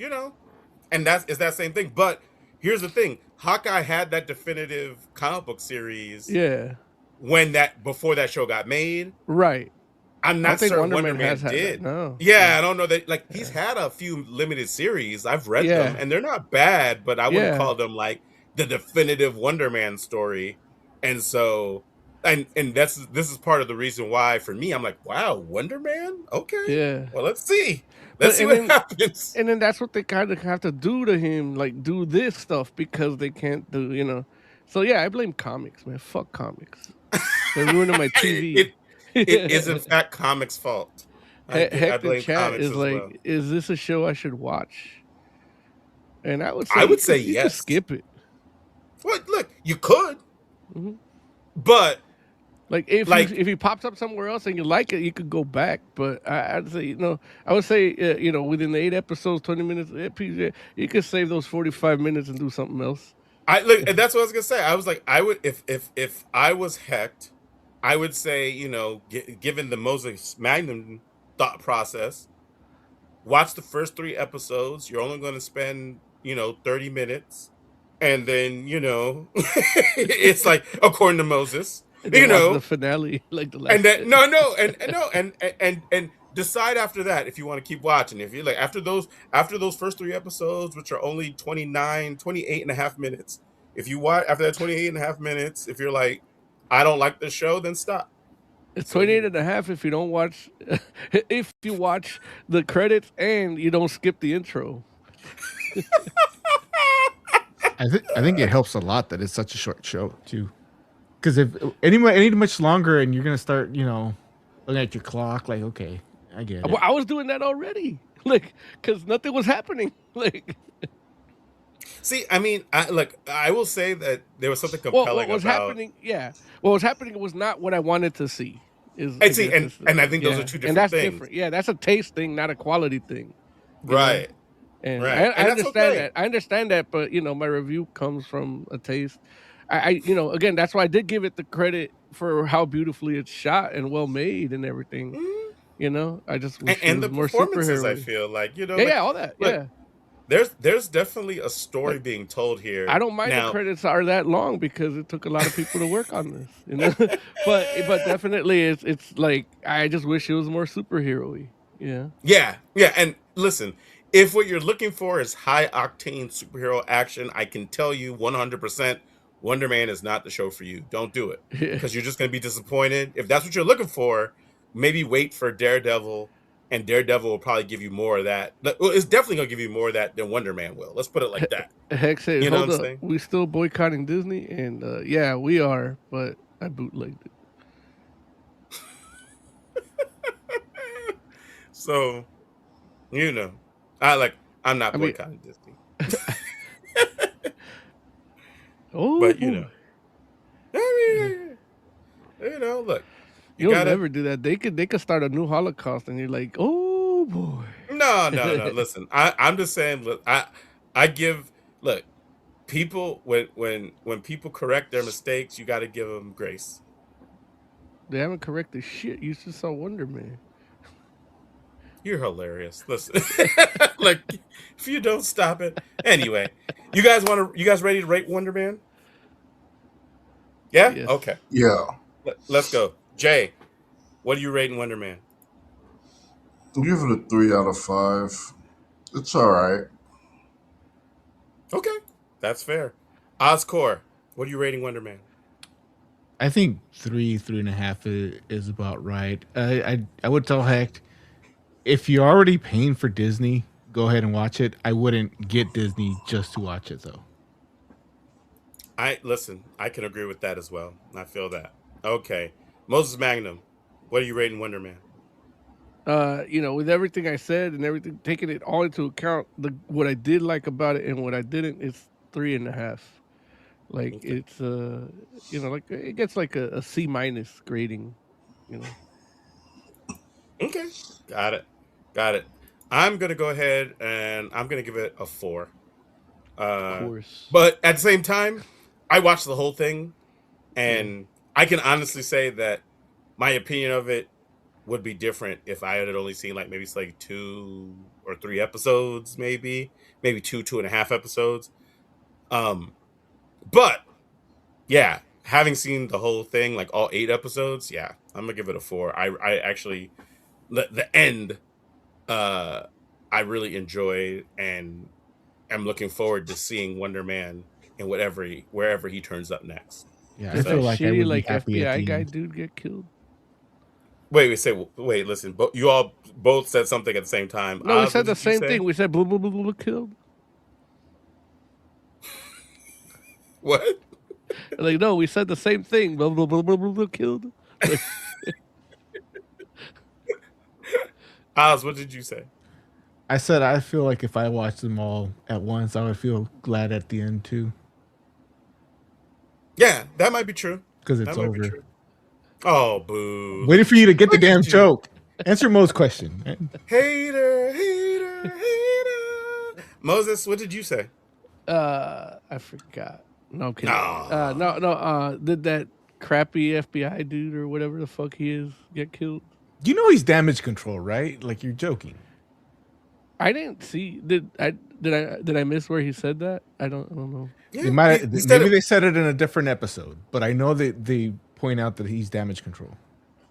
and it's that same thing. But here's the thing: Hawkeye had that definitive comic book series yeah, when that before that show got made. right. I'm I don't not think certain Wonder Wonder Man has Man had that. did. No. Yeah, Yeah. I don't know that. Like he's Yeah. had a few limited series. I've read them, Yeah. and they're not bad, but I wouldn't Yeah. call them like the definitive Wonder Man story. And so, and this is part of the reason why for me, I'm like, wow, Wonder Man. Okay, Yeah. well, let's see. But Let's see what happens. and then that's what they kind of have to do to him, like do this stuff because they can't do. So yeah, I blame comics, man. Fuck comics. They're ruining my TV. it it is in fact comics' fault. I Heck, the blame chat comics is as well. like, is this a show I should watch? And I would say I would say you could yes. skip it. What? Look, you could, hmm but Like if like he pops up somewhere else and you like it, you could go back. But I'd say I would say within the 8 episodes, 20 minutes, you could save those 45 minutes and do something else. I look, and that's what I was gonna say. I was like, I would if I was Hecht, I would say, given the Moses Magnum thought process, watch the first 3 episodes. You're only going to spend 30 minutes, and then it's like according to Moses, And you then watch the know, finale, like the and last. then no, and no, and decide after that if you want to keep watching. If you like after those first 3 episodes, which are only 28 and a half minutes, if you watch after that 28 and a half minutes, if you're like, I don't like this show, then stop. It's So 28 and a half if you don't watch, if you watch the credits and you don't skip the intro. I think it helps a lot that it's such a short show too. Because if any much longer and you're gonna start, looking at your clock, like, okay, I get it. Well, I was doing that already, like, because nothing was happening. Like, see, I mean, I will say that there was something well, compelling what was about. happening? Yeah, what was happening was not what I wanted to see. I see, and I think those are two and different that's things, different. Yeah, that's a taste thing, not a quality thing. you know? right? And Right, I and that's understand okay. that. I understand that, but my review comes from a taste. Again, that's why I did give it the credit for how beautifully it's shot and well made and everything. Mhm. I just wish it And was the more performances, I superhero. feel like Yeah, all that. look, Yeah, there's definitely a story like being told here. I don't mind the Now, credits are that long because it took a lot of people to work on this. But definitely it's like I just wish it was more superhero-y. Yeah. yeah, and listen, if what you're looking for is high octane superhero action, I can tell you 100% Wonder Man is not the show for you. Don't do it Yeah. because you're just going to be disappointed. If that's what you're looking for, maybe wait for Daredevil, and Daredevil will probably give you more of that. Well, it's definitely going to give you more of that than Wonder Man will. Let's put it like that. Heck says, You know hold what I'm up, saying? we still boycotting Disney, and yeah, we are, but I bootlegged it. So, I'm not I mean, boycotting Disney, oh, but boy. I mean, look, you You'll gotta. never do that. They could start a new Holocaust, and you're like, oh boy. No. Listen, I'm just saying. Look, look, people when people correct their mistakes, you got to give them grace. They haven't corrected shit. You just saw Wonder Man. You're hilarious. Listen, like if you don't stop it, anyway. You guys ready to rate Wonder Man? Yeah. Yes. Okay. Yeah. Let's go. Jay, what are you rating Wonder Man? I'll give it a 3 out of 5. It's all right. Okay, that's fair. Oscore, what are you rating Wonder Man? I think 3.5 is about right. I would tell Heck, if you're already paying for Disney, go ahead and watch it. I wouldn't get Disney just to watch it though. I can agree with that as well. I feel that. Okay. Moses Magnum, what are you rating Wonder Man? With everything I said and everything, taking it all into account, what I did like about it and what I didn't, it's 3.5. Like Okay. it's like it gets like a C- grading. Okay. Got it. I'm gonna go ahead and I'm gonna give it a 4. Of course. But at the same time, I watched the whole thing, and I can honestly say that my opinion of it would be different if I had only seen like maybe it's like 2 or 3 episodes, maybe 2.5 episodes. But yeah, having seen the whole thing, like all 8 episodes, yeah, I'm gonna give it a 4. I actually the end, I really enjoyed, and I'm looking forward to seeing Wonder Man in wherever he turns up next. Yeah, I Did feel that like I shitty would be like happy at FBI the guy end. dude get killed? Wait, listen. You all both said something at the same time. No, we Oz, said what the did you same say? thing. We said blah blah blah blah killed. What? Like no, we said the same thing. Blah blah blah blah blah killed. Like, Oz, what did you say? I said I feel like if I watched them all at once, I would feel glad at the end too, Yeah, that might be true. because That it's might be over. true. Oh, boo. Waiting for you to get the Look damn at you. joke. Answer Mo's question. Hater. Moses, what did you say? I forgot. No, I'm kidding. No. No. Did that crappy FBI dude or whatever the fuck he is get killed? You know he's damage control, right? Like you're joking. I didn't see. Did I miss where he said that? I don't know. Yeah, They might he said maybe it. they said it in a different episode, but I know that they point out that he's damage control.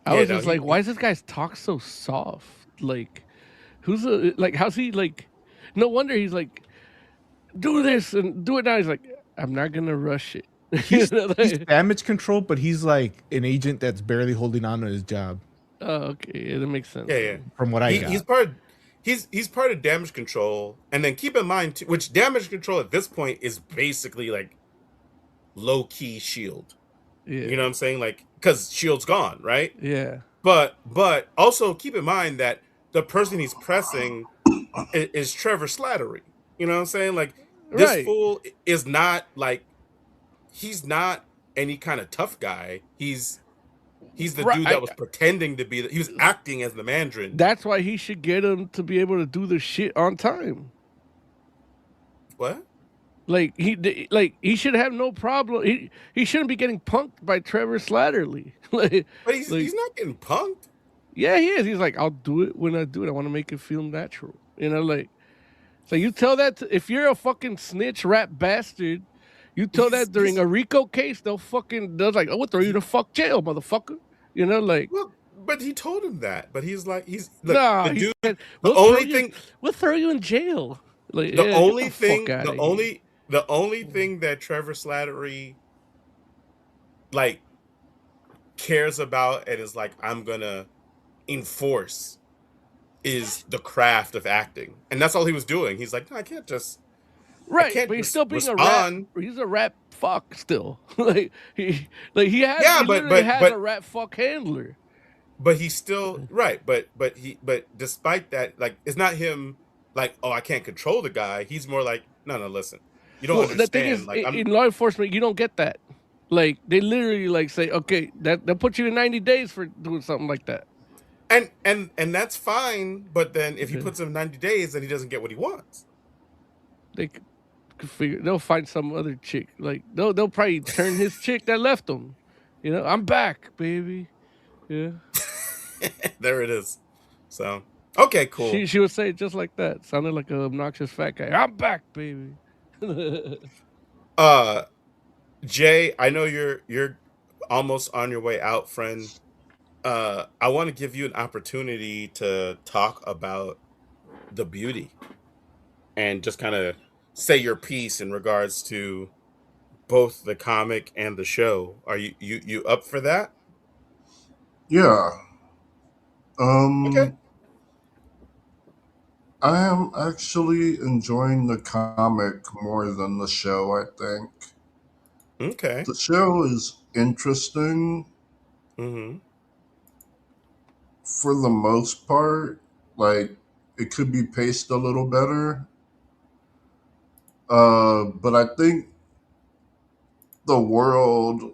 I Yeah, was no, just like, why is this guy's talk so soft? Like, how's he like? No wonder he's like, do this and do it now. He's like, I'm not gonna rush it. He's Like, damage control, but he's like an agent that's barely holding on to his job. oh, okay, yeah, that makes sense. Yeah. From what I got. He's part of damage control, and then keep in mind too, which damage control at this point is basically like low key Shield. Yeah, You know what I'm saying? Like, because Shield's gone, right? yeah, But also keep in mind that the person he's pressing is Trevor Slattery. You know what I'm saying? Like, this right. fool is not like, he's not any kind of tough guy. He's the Right, dude that was pretending to be. He was acting as the Mandarin. That's why he should get him to be able to do the shit on time. What? Like he should have no problem. He shouldn't be getting punked by Trevor Slatterly. But he's not getting punked. Yeah, he is. He's like, I'll do it when I do it. I want to make it feel natural. Like, so you tell that if you're a fucking snitch rap bastard, you tell that during a RICO case, they're like, oh, we'll throw you to fuck jail, motherfucker. Like, Well, but he told him that. But he's like, look, nah. the dude. Said, The only thing. we'll throw you in jail. Like, The yeah, only get thing. fuck outta The here. only thing that Trevor Slattery like cares about and is like, I'm gonna enforce is the craft of acting, and that's all he was doing. He's like, no, I can't just. Right, can't but he's still being respond. a rap. He's a rap fuck still. he has. Yeah, he but literally has a rap fuck handler. But he's still right. But despite that, like, it's not him. Like, oh, I can't control the guy. He's more like, no, listen, you don't understand. The thing is, like, in law enforcement, you don't get that. Like, they literally like say, okay, they'll put you in 90 days for doing something like that. And that's fine. But then if he puts him 90 days, then he doesn't get what he wants. they'll find some other chick. Like they'll probably turn his chick that left him. You know, I'm back, baby. Yeah. There it is. So okay, cool. She would say it just like that. Sounded like an obnoxious fat guy. I'm back, baby. Uh, Jay, I know you're almost on your way out, friend. I want to give you an opportunity to talk about the beauty and just kind of say your piece in regards to both the comic and the show. Are you up for that? Yeah. Okay. Um, I am actually enjoying the comic more than the show, I think. Okay. The show is interesting Mm-hmm. for the most part. Like, it could be paced a little better. But I think the world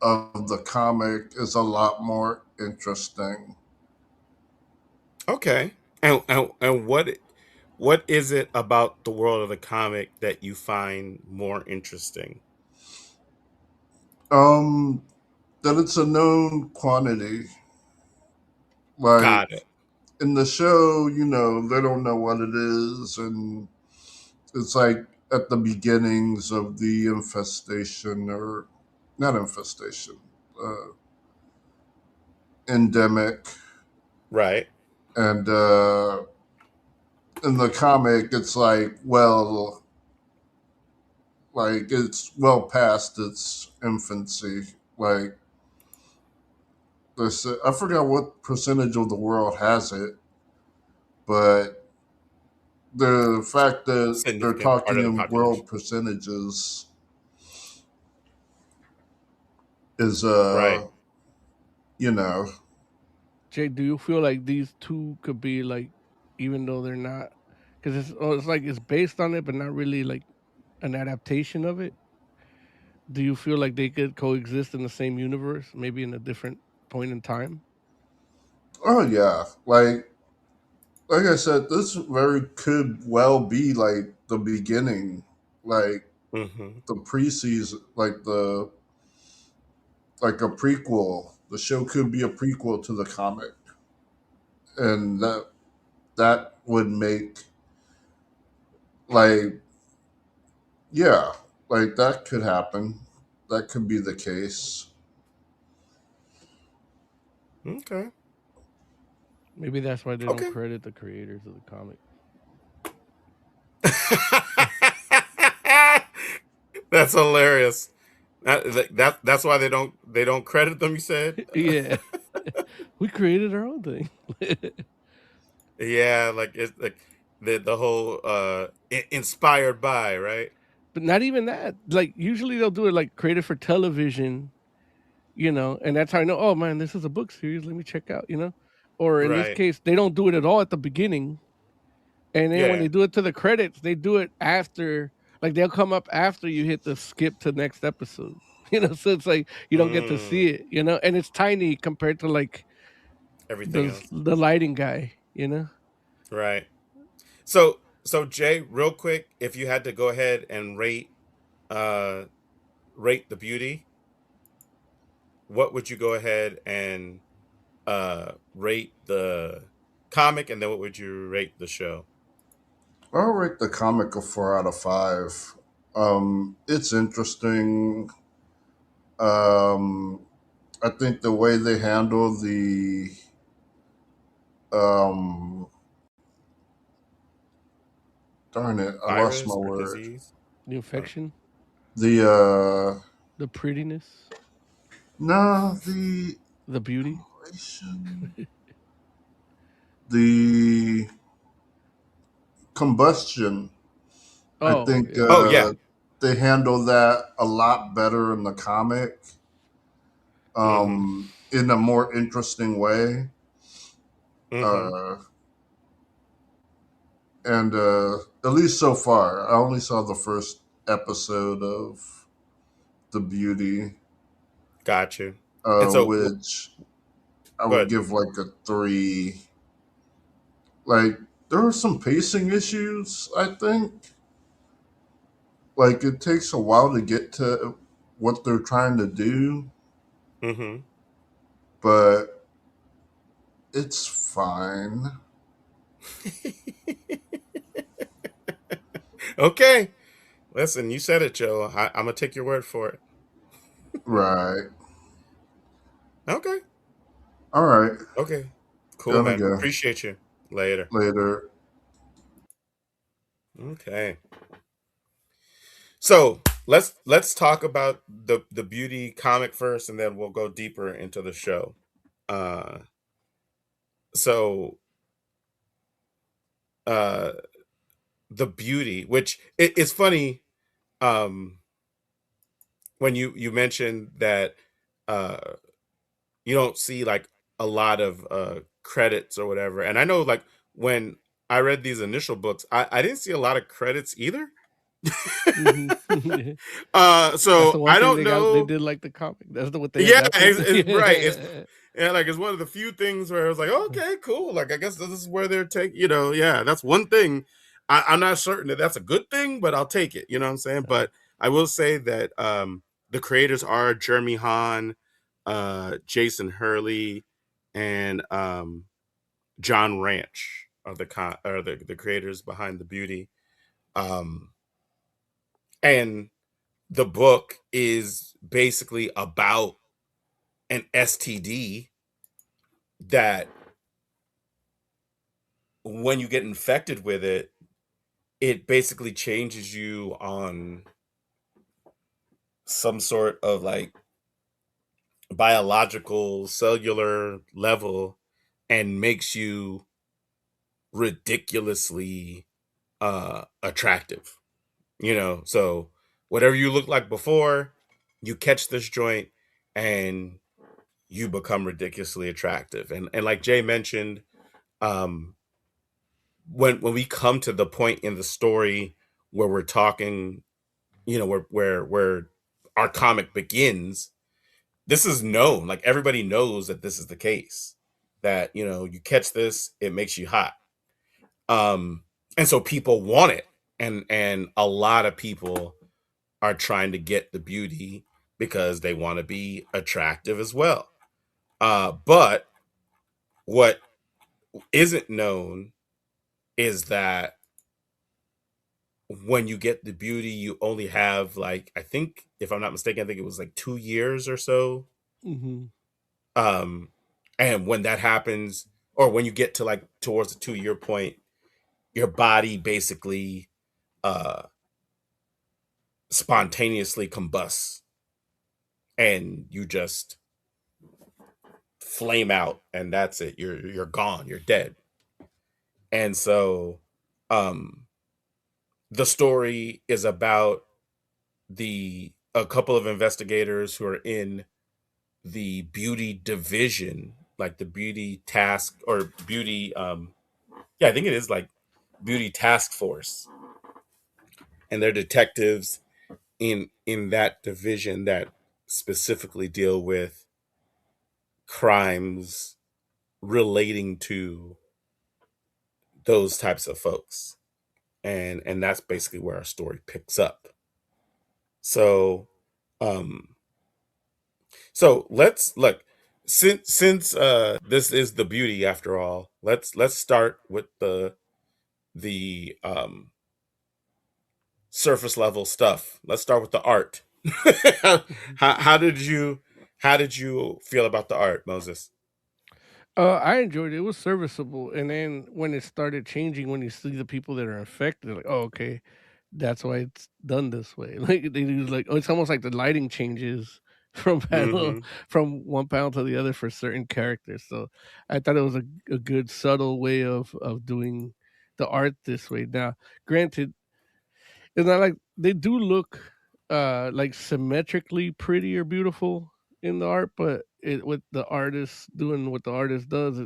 of the comic is a lot more interesting. Okay. And what is it about the world of the comic that you find more interesting? Um, that it's a known quantity. Like, Got it. in the show, they don't know what it is, and it's like at the beginnings of the infestation, or not infestation, uh, endemic. Right. And in the comic, it's like it's well past its infancy. Like, I forgot what percentage of the world has it, but the fact that they're Significant part talking of the in world population. percentages is Right. you know Jay, do you feel like these two could be like, even though they're not, because it's like it's based on it, but not really like an adaptation of it? Do you feel like they could coexist in the same universe, maybe in a different point in time? oh yeah, like I said, this very could well be like the beginning, like Mm-hmm. the preseason, like a prequel. The show could be a prequel to the comic, and that would make, like, yeah, like that could happen. That could be the case. Okay. Maybe that's why they don't Okay. credit the creators of the comic. That's hilarious. That's why they don't credit them. You said, Yeah, we created our own thing. yeah, like it's like the whole inspired by, right? But not even that. Like usually they'll do it like created for television, and that's how I know. Oh man, this is a book series. Let me check out. Or in this Right. case, they don't do it at all at the beginning, and then when Yeah. they do it to the credits, they do it after. Like they'll come up after you hit the skip to next episode. So it's like you don't get to Mm, see it. And it's tiny compared to like everything the else. the lighting guy. Right. So Jay, real quick, if you had to go ahead and uh rate the beauty, what would you go ahead and rate the comic, and then what would you rate the show? I'll rate the comic a 4 out of 5. It's interesting. Um, I think the way they handle um, darn it, I lost my Virus or word. disease? The Uh, infection, The the prettiness, no, the the beauty. the combustion. I Oh think yeah. oh yeah. they handle that a lot better in the comic, Mm-hmm. in a more interesting way. Mm-hmm. Uh, and at least so far, I only saw the first episode of The Beauty, Got you. And so, which I would good. give like a 3. Like, there were some pacing issues, I think. like it takes a while to get to what they're trying to do, Mm-hmm. but it's fine. Okay. Listen, you said it, Joe. I'm gonna take your word for it. Right. Okay. All right. Okay. Cool, Gonna man. go Appreciate you. Later. later. Okay. So let's talk about the beauty comic first, and then we'll go deeper into the show. Uh, so uh, the beauty, which it's funny, um, when you mentioned that uh, you don't see like a lot of credits or whatever, and I know like when I read these initial books, I didn't see a lot of credits either. Hmm. That's So the one I thing don't they got. They know. did like the comic. That's the what they Yeah, adapted. it's right. It's yeah, like it's one of the few things where I was like, okay, cool. Like I guess this is where they're taking. Yeah, that's one thing. I'm not certain that that's a good thing, but I'll take it. You know what I'm saying? But I will say that the creators are Jeremy Haun, Jason Hurley, and John Ranch are the creators behind the beauty. Um, and the book is basically about an STD that when you get infected with it, it basically changes you on some sort of like biological cellular level and makes you ridiculously attractive. So whatever you look like before, you catch this joint and you become ridiculously attractive. And like Jay mentioned, um when we come to the point in the story where we're talking, where our comic begins, this is known. Like everybody knows that this is the case. That you catch this, it makes you hot. Um, and so people want it, and a lot of people are trying to get the beauty because they want to be attractive as well. But what isn't known is that when you get the beauty, you only have like, I think, if I'm not mistaken, I think it was like 2 years or so. Hmm. Um, and when that happens, or when you get to like towards the 2 year point, your body basically uh spontaneously combusts and you just flame out, and that's it. You're gone, you're dead. And so um the story is about the a couple of investigators who are in the beauty division, like the beauty task or beauty yeah, I think it is like beauty task force, and they're detectives in that division that specifically deal with crimes relating to those types of folks. And that's basically where our story picks up. So um let's look, since this is the beauty after all, let's start with the surface level stuff. Let's start with the art. how did you feel about the art, Moses? I enjoyed it. It was serviceable, and then when it started changing, when you see the people that are infected, like, oh, okay, that's why it's done this way. Like they do, like, oh, it's almost like the lighting changes from panel Mm-hmm. from one panel to the other for certain characters. So I thought it was a good subtle way of doing the art this way. Now, granted, it's not like they do look like symmetrically pretty or beautiful in the art, but with the artist doing what the artist does,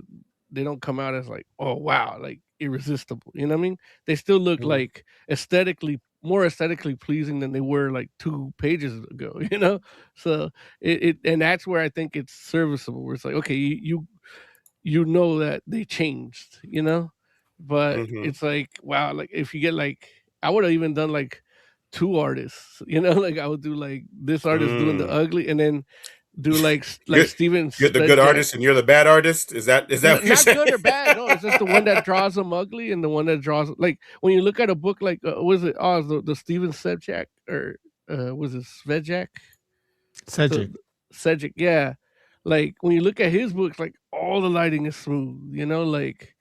they don't come out as like, oh wow, like irresistible. You know what I mean? They still look Mm-hmm. like aesthetically more aesthetically pleasing than they were like 2 pages ago. You know, so it and that's where I think it's serviceable. Where it's like, okay, you know that they changed, but Mm-hmm. it's like, wow, like if you get like, I would have even done like two artists. You know, like I would do like this artist doing the Mm. ugly, and then do like You're Steven you're the good Spezak. artist and you're the bad artist. Is that what you're Not saying? good or bad. No, it's just the one that draws them ugly and the one that draws like when you look at a book like was it the Steven Sebjak or was it Svedjak? Cedric. Sedgwick, yeah. Like when you look at his books, like all the lighting is smooth, you know, like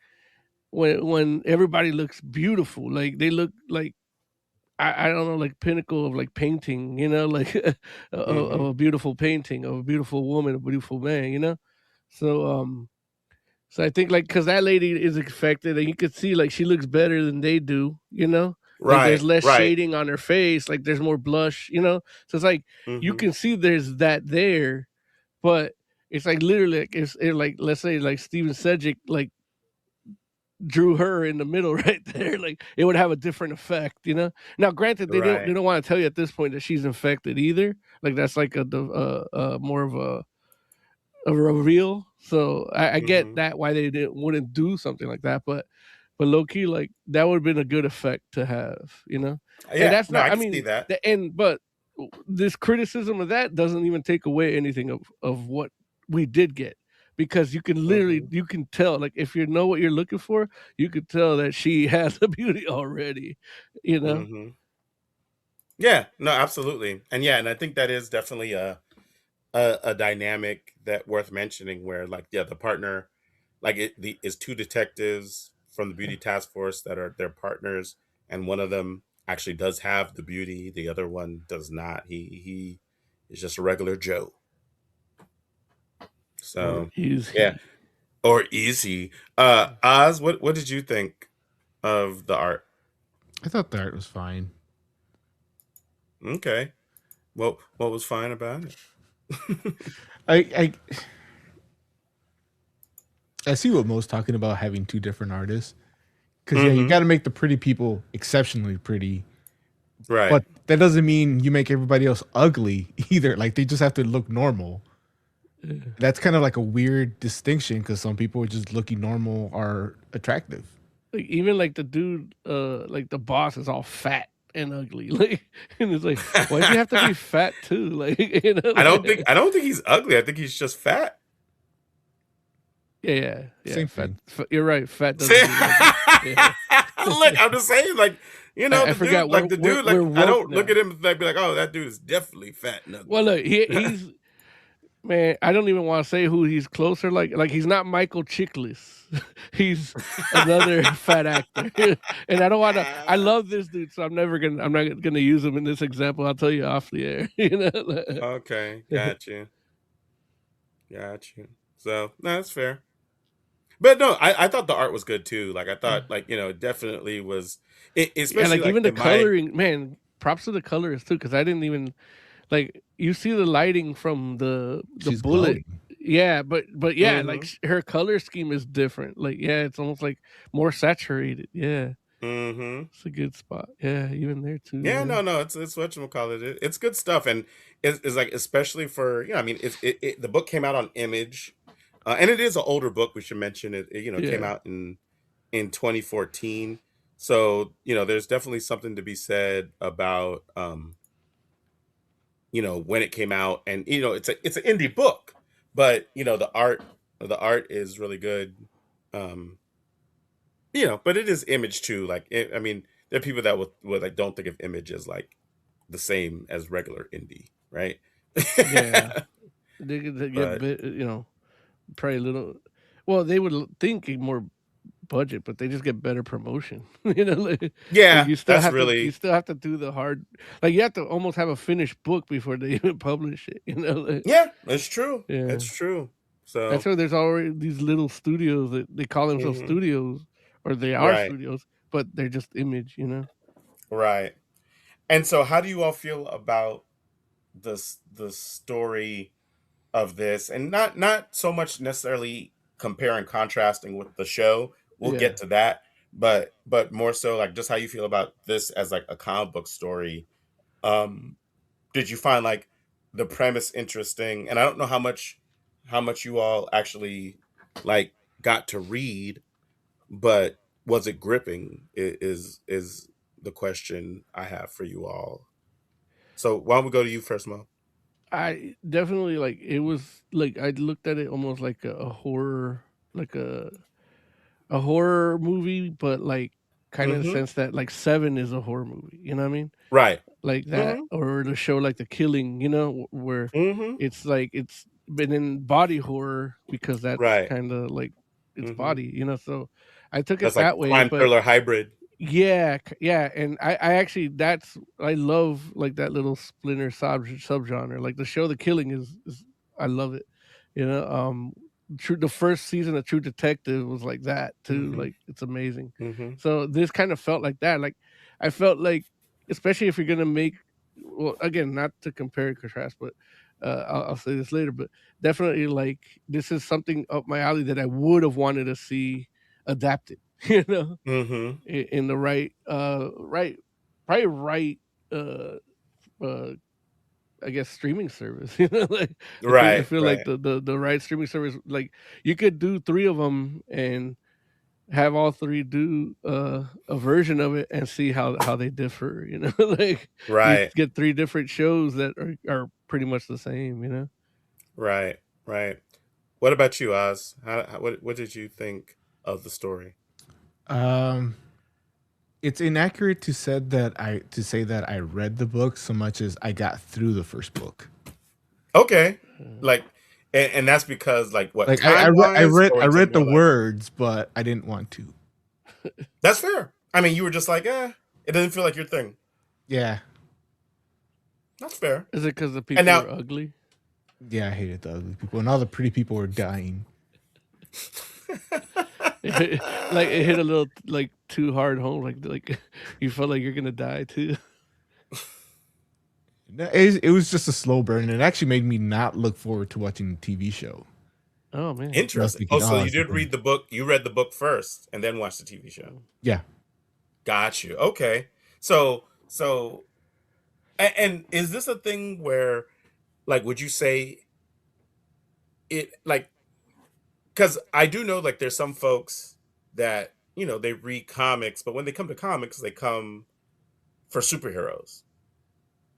when everybody looks beautiful, like they look like I don't know, like pinnacle of like painting, you know, like of Hmm. a beautiful painting of a beautiful woman, a beautiful man, you know. So so I think like because that lady is affected, and you could see like she looks better than they do, you know. Like there's Right, less right. shading on her face, like there's more blush, you know. So it's like you Hmm. can see there's that there, but it's like literally like like let's say like Steven Sedgwick like drew her in the middle right there, like it would have a different effect, you know. Now, granted, they Right. don't want to tell you at this point that she's infected either. Like that's like more of a reveal. So I get Hmm. that why they wouldn't do something like that, but low key like that would have been a good effect to have, you know. And Yeah. that's No, not. I I can see mean, that. the end, but this criticism of that doesn't even take away anything of what we did get because you can literally Hmm. you can tell like if you know what you're looking for you could tell that she has the beauty already, you know. Hmm. Yeah. No, absolutely. And yeah, and I think that is definitely a dynamic that worth mentioning where like yeah the partner like is two detectives from the beauty task force that are their partners, and one of them actually does have the beauty, the other one does not. He is just a regular Joe. Or So is yeah. he? Or easy. Oz, what did you think of the art? I thought the art was fine. Okay. What was fine about it? I I see what Mo's talking about having two different artists. Because yeah, you Hmm. got to make the pretty people exceptionally pretty, Right. but that doesn't mean you make everybody else ugly either. Like they just have to look normal. That's kind of like a weird distinction because some people just looking normal are attractive. Like even like the dude like the boss is all fat and ugly like and it's like why does he have to be fat too like you know like, I don't think he's ugly. I think he's just fat. yeah Same fat, thing. you're right, fat See? doesn't mean ugly, yeah. Look, I'm just saying, like, I the dude, forgot like the dude, like we're I woke don't look now. at him and like, be like, oh, that dude is definitely fat and Well, ugly. look, he's man. I don't even want to say who he's closer. Like he's not Michael Chiklis. He's another fat actor, and I don't want to. I love this dude, so I'm never gonna. I'm not gonna use him in this example. I'll tell you off the air. You know. Okay, got you. So no, that's fair. But no, I thought the art was good too. Like I thought, like it definitely was. Yeah, Especially like like even the in my. coloring, man. Props to the colors too, because I didn't even like you see the lighting from the She's bullet. glowing. Yeah, but yeah, like Mm-hmm. her color scheme is different. Like yeah, it's almost like more saturated. Yeah, Mm-hmm. it's a good spot. Yeah, even there too. Yeah, Yeah, no, it's what you call it. It's good stuff, and it's like especially for I mean, the book came out on Image, and it is an older book. We should mention it. It came yeah, out in 2014, so there's definitely something to be said about when it came out, and it's an indie book, but the art is really good. Um, but it is Image too. Like I mean, there are people that would like don't think of Image as like the same as regular indie, right? yeah. They get But bit, probably a little. Well, they would think a more budget, but they just get better promotion. Like yeah, that's you really still have to do the hard. Like you have to almost have a finished book before they even publish it. yeah, that's true. Yeah. That's true. That's So why there's already these little studios that they call themselves mhm, studios, or they are right, studios, but they're just Image. right. And so, how do you all feel about the story of this, and not so much necessarily comparing contrasting with the show? We'll Yeah. get to that, but more so like just how you feel about this as like a comic book story. Um, did you find like the premise interesting? And I don't know how much you all actually like got to read, but was it gripping? Is the question I have for you all. So why don't we go to you first, Mo? I definitely like it was like I looked at it almost like a horror, like a horror movie, but like kind of in the Mm-hmm. sense that like Seven is a horror movie. You know what I mean? Right. Like that, Mm-hmm. or the show like The Killing. Where Mm-hmm. it's like it's been in body horror because that's Right. kind of like its Mm-hmm. body. So I took it That's like that way, crime but thriller hybrid. yeah, yeah, and I actually I love like that little splinter subgenre. Like the show The Killing is I love it. True, the first season of True Detective was like that too. Mm-hmm. Like it's amazing. Mm-hmm. So this kind of felt like that. Like I felt like, especially if you're gonna make, well, again, not to compare and contrast, but I'll say this later. But definitely, like this is something up my alley that I would have wanted to see adapted. You know, Mm-hmm. in the probably right uh uh I guess streaming service. Like I Right. feel like Right. the right streaming service, like you could do three of them and have all three do a version of it and see how they differ. Like you Right. get three different shows that are pretty much the same. Right. Right. What about you, Oz? What did you think of the story? Um, it's inaccurate to say that I read the book so much as I got through the first book. Okay. Uh, Like, and that's because like what Like time wise, or I is it read the more like words, but I didn't want to. that's fair? I mean, you were just like, it doesn't feel like your thing. Yeah, That's fair. is it because the And people now, were ugly? yeah, I hated the ugly people, and all the pretty people were dying. Like it hit a little like too hard home. Like you felt like you're gonna die too. No, it was just a slow burn, and it actually made me not look forward to watching the TV show. Oh man. I was interesting. Oh, thinking, so oh, you it's did gonna- read the book. You read the book first, and then watched the TV show. yeah. Got you. Okay. So, and is this a thing where, like, would you say it like? Because I do know, like, there's some folks that they read comics, but when they come to comics, they come for superheroes.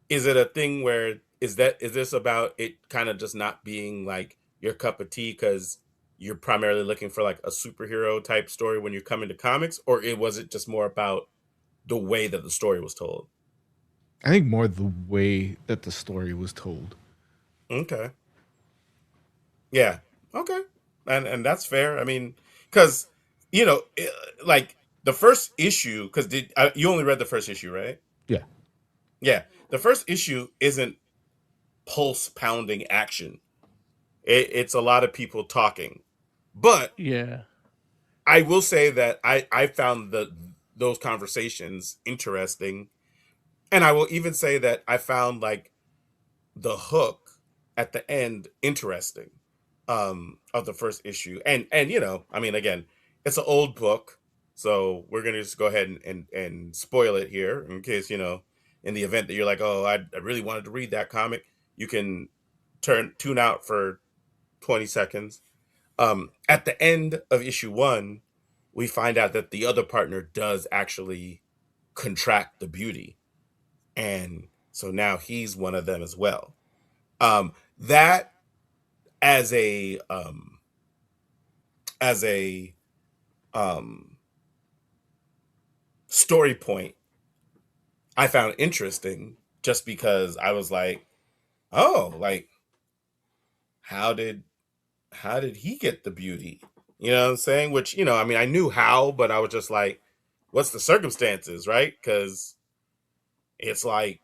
Is it a thing where is this about it kind of just not being like your cup of tea because you're primarily looking for like a superhero type story when you come into comics, or was it just more about the way that the story was told? I think more the way that the story was told. Okay. Yeah. Okay. And that's fair. I mean, because like the first issue, because did you only read the first issue, right? Yeah. Yeah. The first issue isn't pulse pounding action. It's a lot of people talking, but Yeah. I will say that I found those conversations interesting, and I will even say that I found like the hook at the end interesting of the first issue. And I mean, again, it's an old book, so we're gonna just go ahead and spoil it here in case in the event that you're like, oh, I really wanted to read that comic, you can tune out for 20 seconds. At the end of issue 1, we find out that the other partner does actually contract the beauty, and so now he's one of them as well. That as a um story point, I found interesting just because I was like, oh, like how did he get the beauty? You know what I'm saying? Which, I mean, I knew how, but I was just like, what's the circumstances, right? Because it's like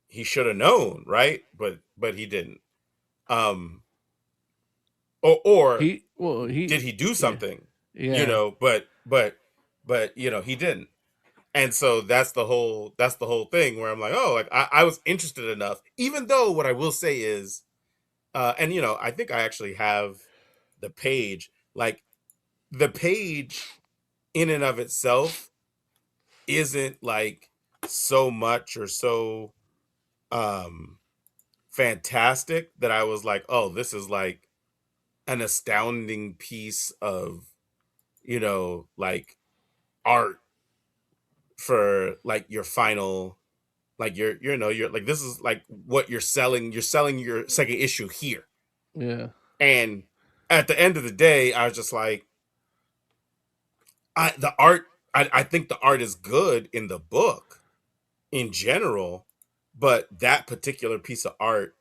he should have known, right? But he didn't. Um or did he do Yeah. something? Yeah. But he didn't. And so that's the whole thing where I'm like, oh, like I was interested enough, even though what I will say is, and I think I actually have the page, like the page in and of itself isn't like so much or so um fantastic that I was like, oh, this is like an astounding piece of like art for like your final, like you're like, this is like what you're selling your second issue here. Yeah. And at the end of the day, I was just like, I think the art is good in the book in general, but that particular piece of art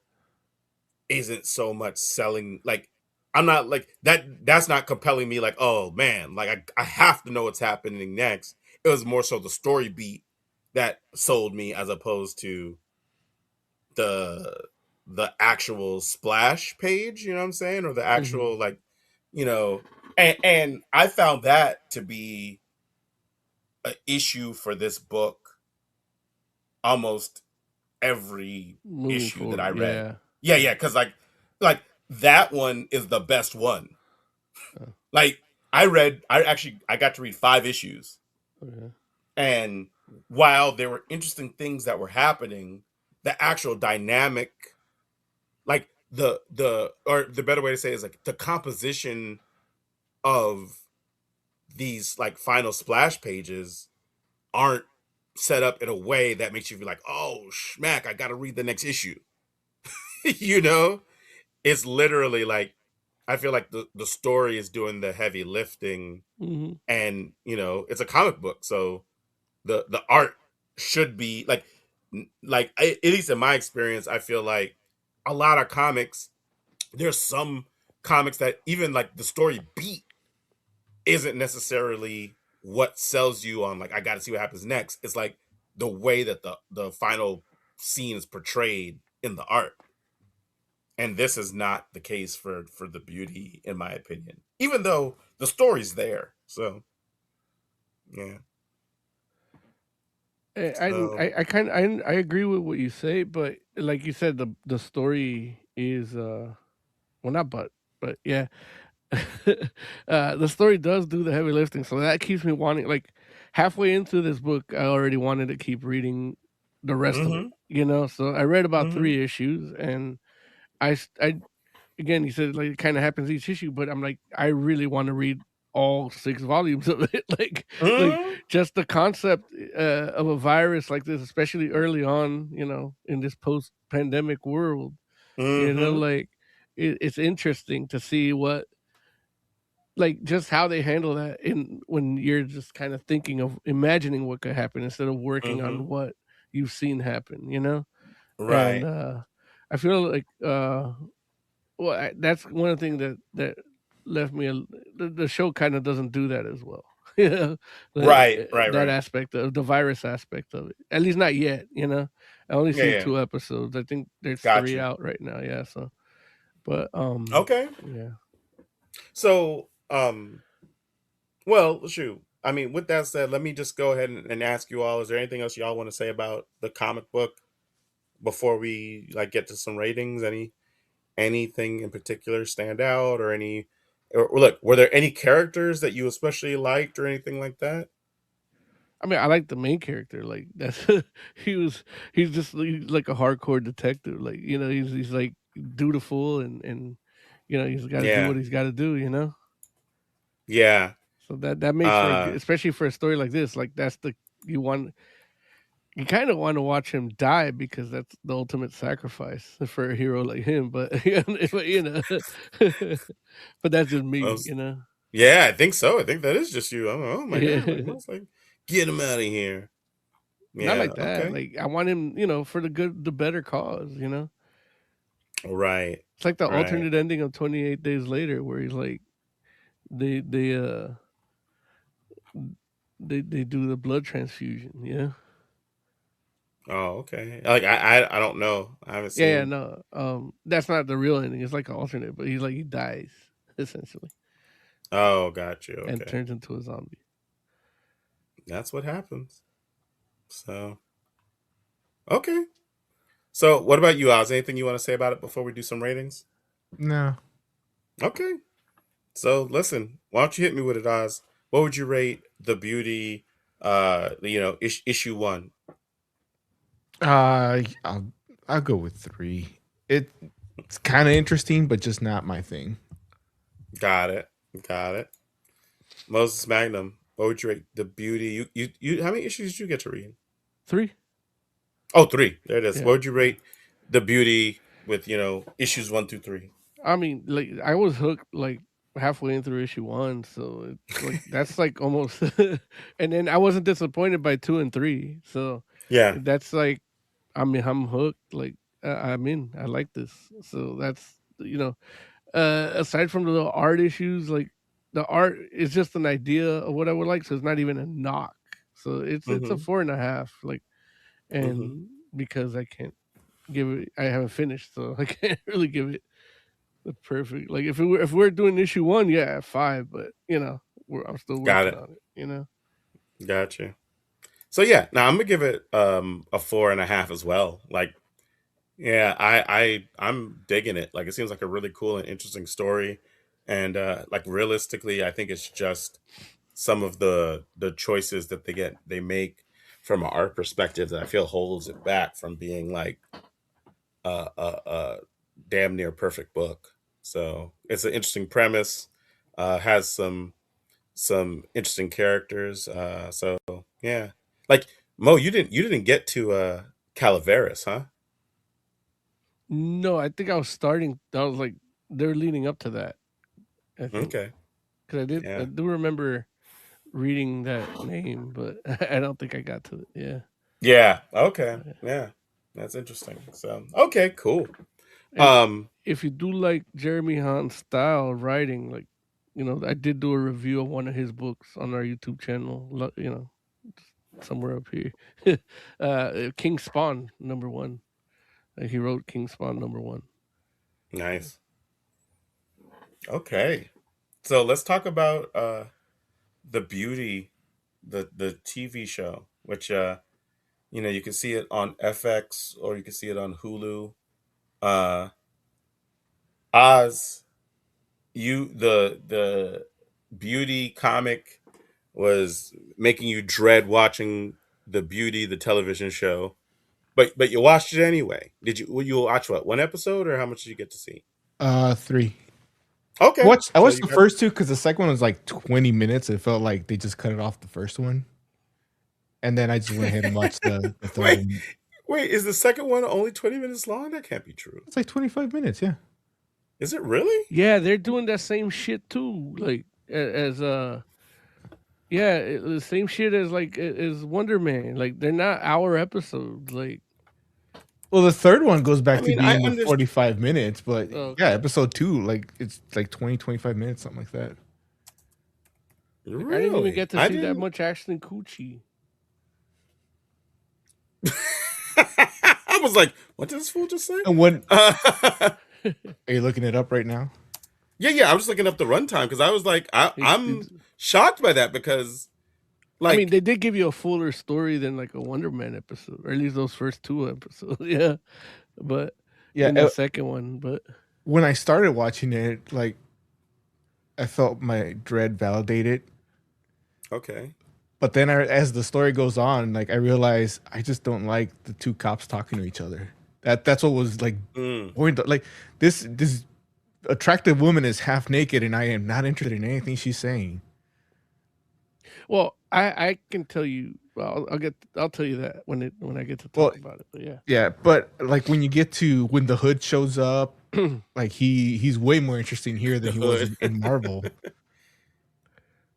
isn't so much selling. Like, I'm not like that's not compelling me like, oh man, like I have to know what's happening next. It was more so the story beat that sold me, as opposed to the actual splash page, you know what I'm saying? Or the actual like, you know, and I found that to be an issue for this book almost every Moving issue that I forward, read. yeah. Yeah, because like that one is the best one. Like I got to read 5 issues, Okay. and while there were interesting things that were happening, the actual dynamic, like or the better way to say it is like the composition of these like final splash pages aren't set up in a way that makes you feel like, oh schmack, I gotta read the next issue. You know, it's literally like, I feel like the story is doing the heavy lifting, Mm-hmm. and you know, it's a comic book, so the art should be like, at least in my experience, I feel like a lot of comics, there's some comics that even like the story beat isn't necessarily what sells you on, like, I got to see what happens next. It's like the way that the final scene is portrayed in the art. And this is not the case for the beauty, in my opinion, even though the story's there. So yeah. So I agree with what you say, but like you said, the story is well, not but yeah. The story does do the heavy lifting, so that keeps me wanting. Like halfway into this book, I already wanted to keep reading the rest of it. You know, so I read about 3 issues, and I again, you said like it kind of happens each issue, but I'm like, I really want to read all 6 volumes of it. Like just the concept of a virus like this, especially early on, you know, in this post-pandemic world. You know, like it's interesting to see what, like, just how they handle that in when you're just kind of thinking of imagining what could happen instead of working on what you've seen happen. You know, and right. I feel like well, that's one of the things that left me. The show kind of doesn't do that as well. You know, that Right. aspect of the virus aspect of it. At least not yet. You know, I only Yeah, seen yeah. 2 episodes. I think there's Got 3 you. out right now. Yeah. So, but Okay. yeah. So well, shoot. I mean, with that said, let me just go ahead and ask you all, is there anything else y'all want to say about the comic book before we like get to some ratings? Anything in particular stand out, or any, or look, were there any characters that you especially liked or anything like that? I mean, I like the main character. Like that's he was. He's like a hardcore detective. Like you know, he's like dutiful and you know he's got to do Yeah. what he's got to do. You know. Yeah. So that makes like, Uh especially for a story like this, like that's the you want you kind of want to watch him die because that's the ultimate sacrifice for a hero like him. But you know, but that's just I me, was- you know. yeah, I think so. I think that is just you. I'm, oh my god, like, Yeah, I was like, get him out of here. not Yeah. like that. Okay. Like I want him, you know, for the better cause. You know, Right. it's like the Right. alternate ending of 28 Days Later, where he's like they they do the blood transfusion. Yeah, Oh, okay. Like I don't know. I haven't yeah, seen. no, that's not the real ending. It's like an alternate, but he dies essentially Oh, got you. and Okay. turns into a zombie. That's what happens. So, okay. So, what about you, Oz? Anything you want to say about it before we do some ratings? No. Okay. So, listen, why don't you hit me with it, Oz? What would you rate the beauty, issue 1? I'll go with 3. It's kind of interesting, but just not my thing. Got it. Got it. Moses Magnum, What would you rate The Beauty? You how many issues did you get to read? 3. Oh, 3. There it is. Yeah. What would you rate The Beauty with, issues 1 through 3? I mean, like I was hooked like halfway in through issue 1, so it's like that's like almost and then I wasn't disappointed by 2 and 3. So Yeah. that's like I mean, I'm hooked. Like I'm in. I like this. So that's aside from the little art issues, like the art is just an idea of what I would like, so it's not even a knock. So it's a Mm-hmm. 4.5, like, Mm-hmm. and because I can't give it, I haven't finished, so I can't really give it the perfect. Like if we're doing issue 1, yeah, 5, but I'm still Got working it. on it. Gotcha. So yeah, now I'm gonna give it a 4.5 as well. Like, yeah, I'm digging it. Like, it seems like a really cool and interesting story, and like realistically, I think it's just some of the choices that they make from an art perspective that I feel holds it back from being like a damn near perfect book. So it's an interesting premise, has some interesting characters. So yeah, like Mo, you didn't get to Calaveras, huh? No, I think I was starting. I was like they're leading up to that. I think Okay, because I yeah, do remember reading that name, but I don't think I got to it. Yeah. yeah, okay, yeah, that's interesting. So okay, cool. And Um, if you do like Jeremy Haun's style of writing, like, I did do a review of one of his books on our YouTube channel, somewhere up here. King Spawn, #1. He wrote King Spawn #1. nice. Okay, so let's talk about the Beauty, the TV show, which you can see it on FX or you can see it on Hulu. Uh, Oz, the Beauty comic was making you dread watching the Beauty, the television show, but you watched it anyway. Will you watch what, one episode, or how much did you get to see? 3. Okay, I so watched you the got first 2 because the second one was like 20 minutes. It felt like they just cut it off the first one, and then I just went ahead and watched the third wait, one. wait, is the second one only 20 minutes long? That can't be true. It's like 25 minutes. Yeah. Is it really? Yeah, they're doing that same shit too. Like as yeah, the same shit as like as Wonder Man. Like they're not hour episodes. Like Well, the third one goes I back to mean, I being the understand. 45 minutes, but yeah, okay, episode 2, like it's like 20, 25 minutes, something like that. like I didn't even Really, get to I see that didn't. much action coochie. I was like, what did this fool just say? And when Uh, are you looking it up right now? yeah, I was just looking up the runtime because I was like, I'm It's shocked by that because, I mean, like, they did give you a fuller story than like a Wonder Man episode, or at least those first 2 episodes. Yeah, but Yeah, in the second one, but when I started watching it, like I felt my dread validated. okay, But then as the story goes on, like I realize I just don't like the 2 cops talking to each other. That's what was like mm, boring. Like this attractive woman is half naked, and I am not interested in anything she's saying. well, I can tell you. Well, I'll tell you that when I get to Well, talk about it. But yeah, yeah, but like when you get to when the Hood shows up, like he's way more interesting here than the he was hood. in Marvel.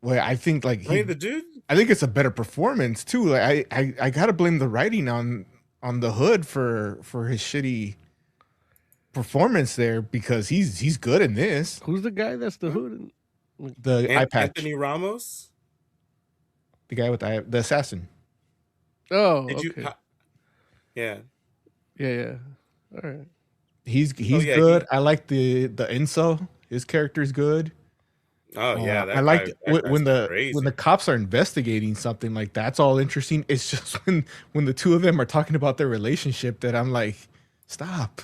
Where I think like I mean, the dude. I think it's a better performance too. Like I gotta blame the writing on the Hood for his shitty performance there because he's good in this. who's the guy that's the Huh? hood? The eye patch, Anthony Ramos. the guy with the assassin. Oh, Did you? okay, Yeah. yeah. All right. Oh He's yeah. good. I like the incel. His character's good. Oh yeah. I That liked guy. That guy's when the crazy. cops are investigating something, like that's all interesting. It's just when the two of them are talking about their relationship that I'm like, stop.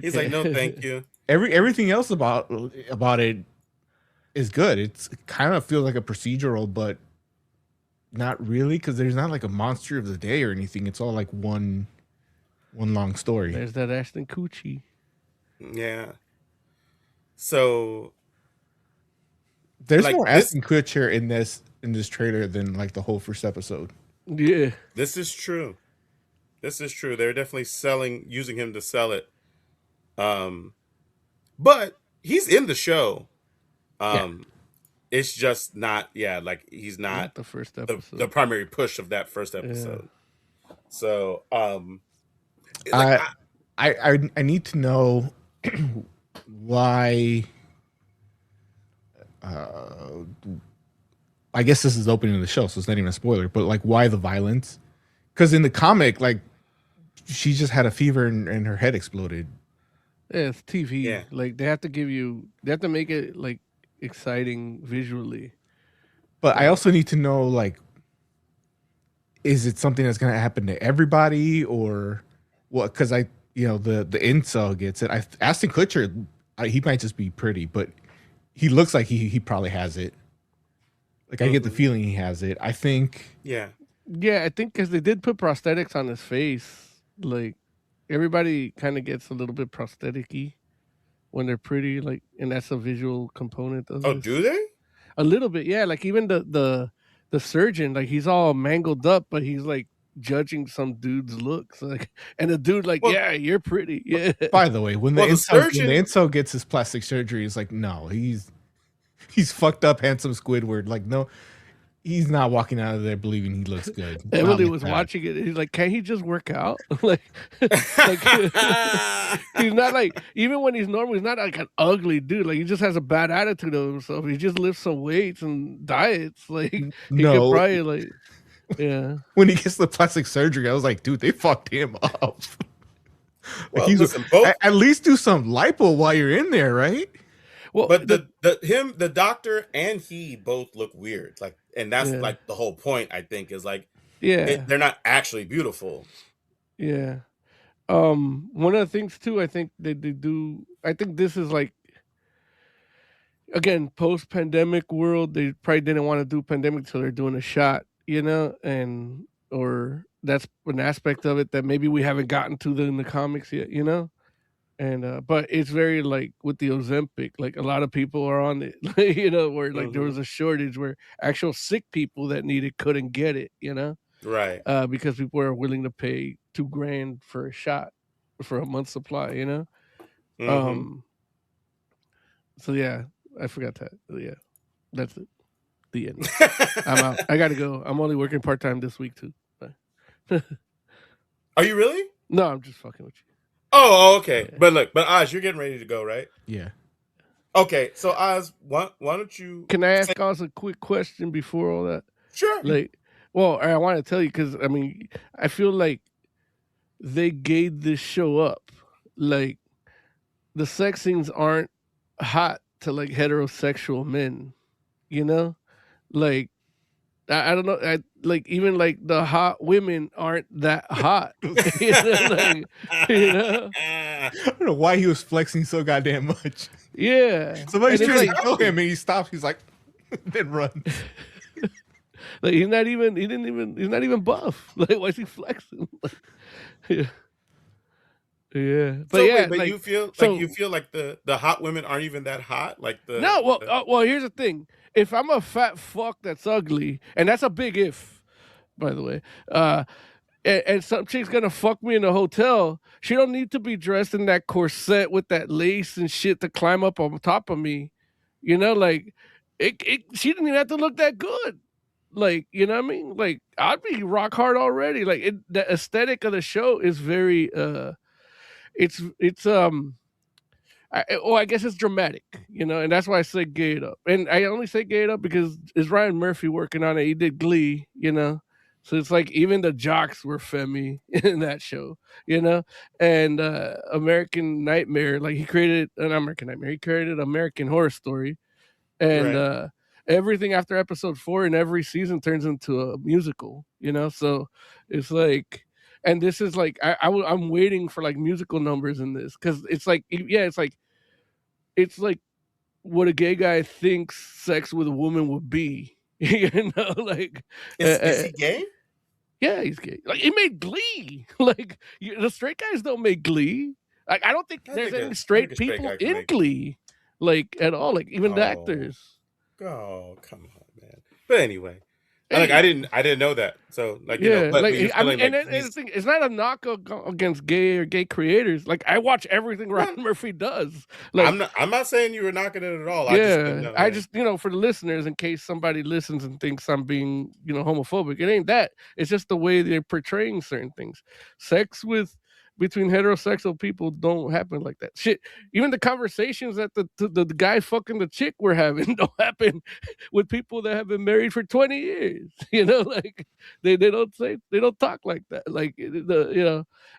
He's like, no, Okay. thank you. Everything else about it is good. It kind of feels like a procedural, but not really because there's not like a monster of the day or anything. It's all like one long story. There's that Ashton Kutcher. Yeah. So There's like more this. Ashton Kutcher in this trailer than like the whole first episode. Yeah. This is true. This is true. They're definitely using him to sell it. But he's in the show. It's just not, like he's not the first episode. The primary push of that first episode. Yeah. So, like, I need to know why. I guess this is opening of the show, so it's not even a spoiler. But like, why the violence? Because in the comic, like, she just had a fever and her head exploded. Yeah, it's TV. Yeah. Like they have to make it like exciting visually. But I also need to know, like, is it something that's going to happen to everybody or what? Because the incel gets it. Ashton Kutcher, he might just be pretty, but he looks like he probably has it. Like, I get the feeling he has it. I think. Yeah. Yeah, I think because they did put prosthetics on his face. Like, everybody kind of gets a little bit prosthetic-y when they're pretty, like, and that's a visual component of this. Do they? A little bit, yeah. Like, even the surgeon, like, he's all mangled up, but he's, like, judging some dude's looks. Like, and the dude, like, yeah, you're pretty. Yeah. By the way, when the incel gets his plastic surgery, it's like, no, he's fucked up, handsome Squidward. Like, no, he's not walking out of there believing he looks good. Emily was watching it. He's like, "Can he just work out?" like he's not like, even when he's normal, he's not like an ugly dude. Like, he just has a bad attitude of himself. He just lifts some weights and diets. Like, he could probably like, yeah. When he gets the plastic surgery, I was like, dude, they fucked him up. Well, listen, both, at least do some lipo while you're in there, right? Well, but the doctor and he both look weird. Like, and that's like the whole point, I think, is like, they're not actually beautiful. Yeah. One of the things too, I think they do. I think this is like, again, post-pandemic world. They probably didn't want to do pandemic, so they're doing a shot, or that's an aspect of it that maybe we haven't gotten to in the comics yet, And but it's very like with the Ozempic, like a lot of people are on it, where like there was a shortage where actual sick people that need it couldn't get it, right? Because people are willing to pay $2,000 for a shot for a month's supply, So yeah, I forgot that. Yeah, that's it. The end. I'm out. I gotta go. I'm only working part-time this week too. Are you really? No, I'm just fucking with you. Oh, okay. Yeah. But Oz, you're getting ready to go, right? Yeah. Okay, so Oz, why don't you? Can I ask Oz a quick question before all that? Sure. I want to tell you because I feel like they gave this show up. Like, the sex scenes aren't hot to like heterosexual men, Like, I don't know. Even like the hot women aren't that hot. I don't know why he was flexing so goddamn much. Yeah. Somebody's trying to kill him and he stops. He's like, then runs. Like, he's not even buff. Like, why is he flexing? Yeah. Yeah. But you feel like the hot women aren't even that hot? Like well, here's the thing. If I'm a fat fuck that's ugly, and that's a big if, by the way, and some chick's gonna fuck me in a hotel, she don't need to be dressed in that corset with that lace and shit to climb up on top of me. Like, she didn't even have to look that good. Like, you know what I mean? Like, I'd be rock hard already. Like, the aesthetic of the show is very I guess it's dramatic, and that's why I say gay it up. And I only say gay it up because it's Ryan Murphy working on it. He did Glee, so it's like even the jocks were femmy in that show, and American Nightmare, like he created American Horror Story, and everything after episode 4 in every season turns into a musical, so it's like. And this is like I'm waiting for like musical numbers in this because it's like it's like what a gay guy thinks sex with a woman would be, like is he gay? Yeah, he's gay. Like, he made Glee. Like, the straight guys don't make Glee. Like, I don't think there's any straight people in Glee, like, at all. Like, even the actors. Oh, come on, man. But anyway, Hey, I didn't know that. So like, yeah, but like you're I mean, feeling and like then and the thing, it's not a knock against gay or gay creators. Like I watch everything no, Ryan Murphy does. Like I'm not saying you were knocking it at all. I just didn't yeah, know. I Yeah. just for the listeners, in case somebody listens and thinks I'm being homophobic, it ain't that. It's just the way they're portraying certain things. Sex between heterosexual people don't happen like that. Shit, even the conversations that the guy fucking the chick we're having don't happen with people that have been married for 20 years. Like they don't talk like that. Like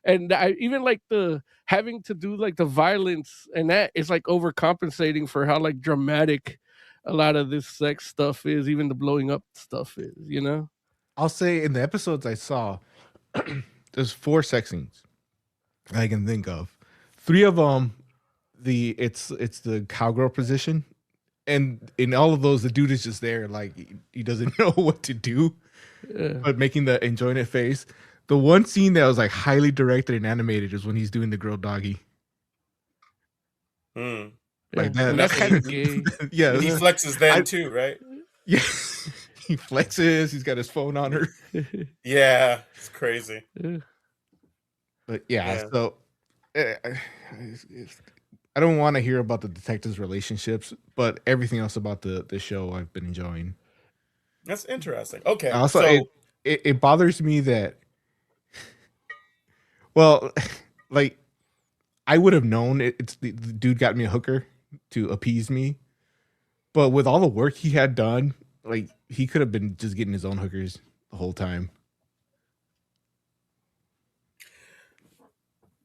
and I even like the having to do like the violence and that is like overcompensating for how like dramatic a lot of this sex stuff is, even the blowing up stuff is. I'll say in the episodes I saw, there's 4 sex scenes I can think of. 3 of them, it's the cowgirl position, and in all of those, the dude is just there, like he doesn't know what to do, Yeah. but making the enjoying it face. The one scene that was like highly directed and animated is when he's doing the girl doggy. Mm. Like Yeah. that. And that's That's kind of when gay. Yeah. he flexes then too, right? Yeah. He flexes. He's got his phone on her. Yeah, it's crazy. Yeah. But yeah, Yeah. so I don't want to hear about the detectives' relationships, but everything else about the show I've been enjoying. That's interesting. Okay, Also, so it bothers me that, well, like I would have known it's the dude got me a hooker to appease me, but with all the work he had done, like he could have been just getting his own hookers the whole time.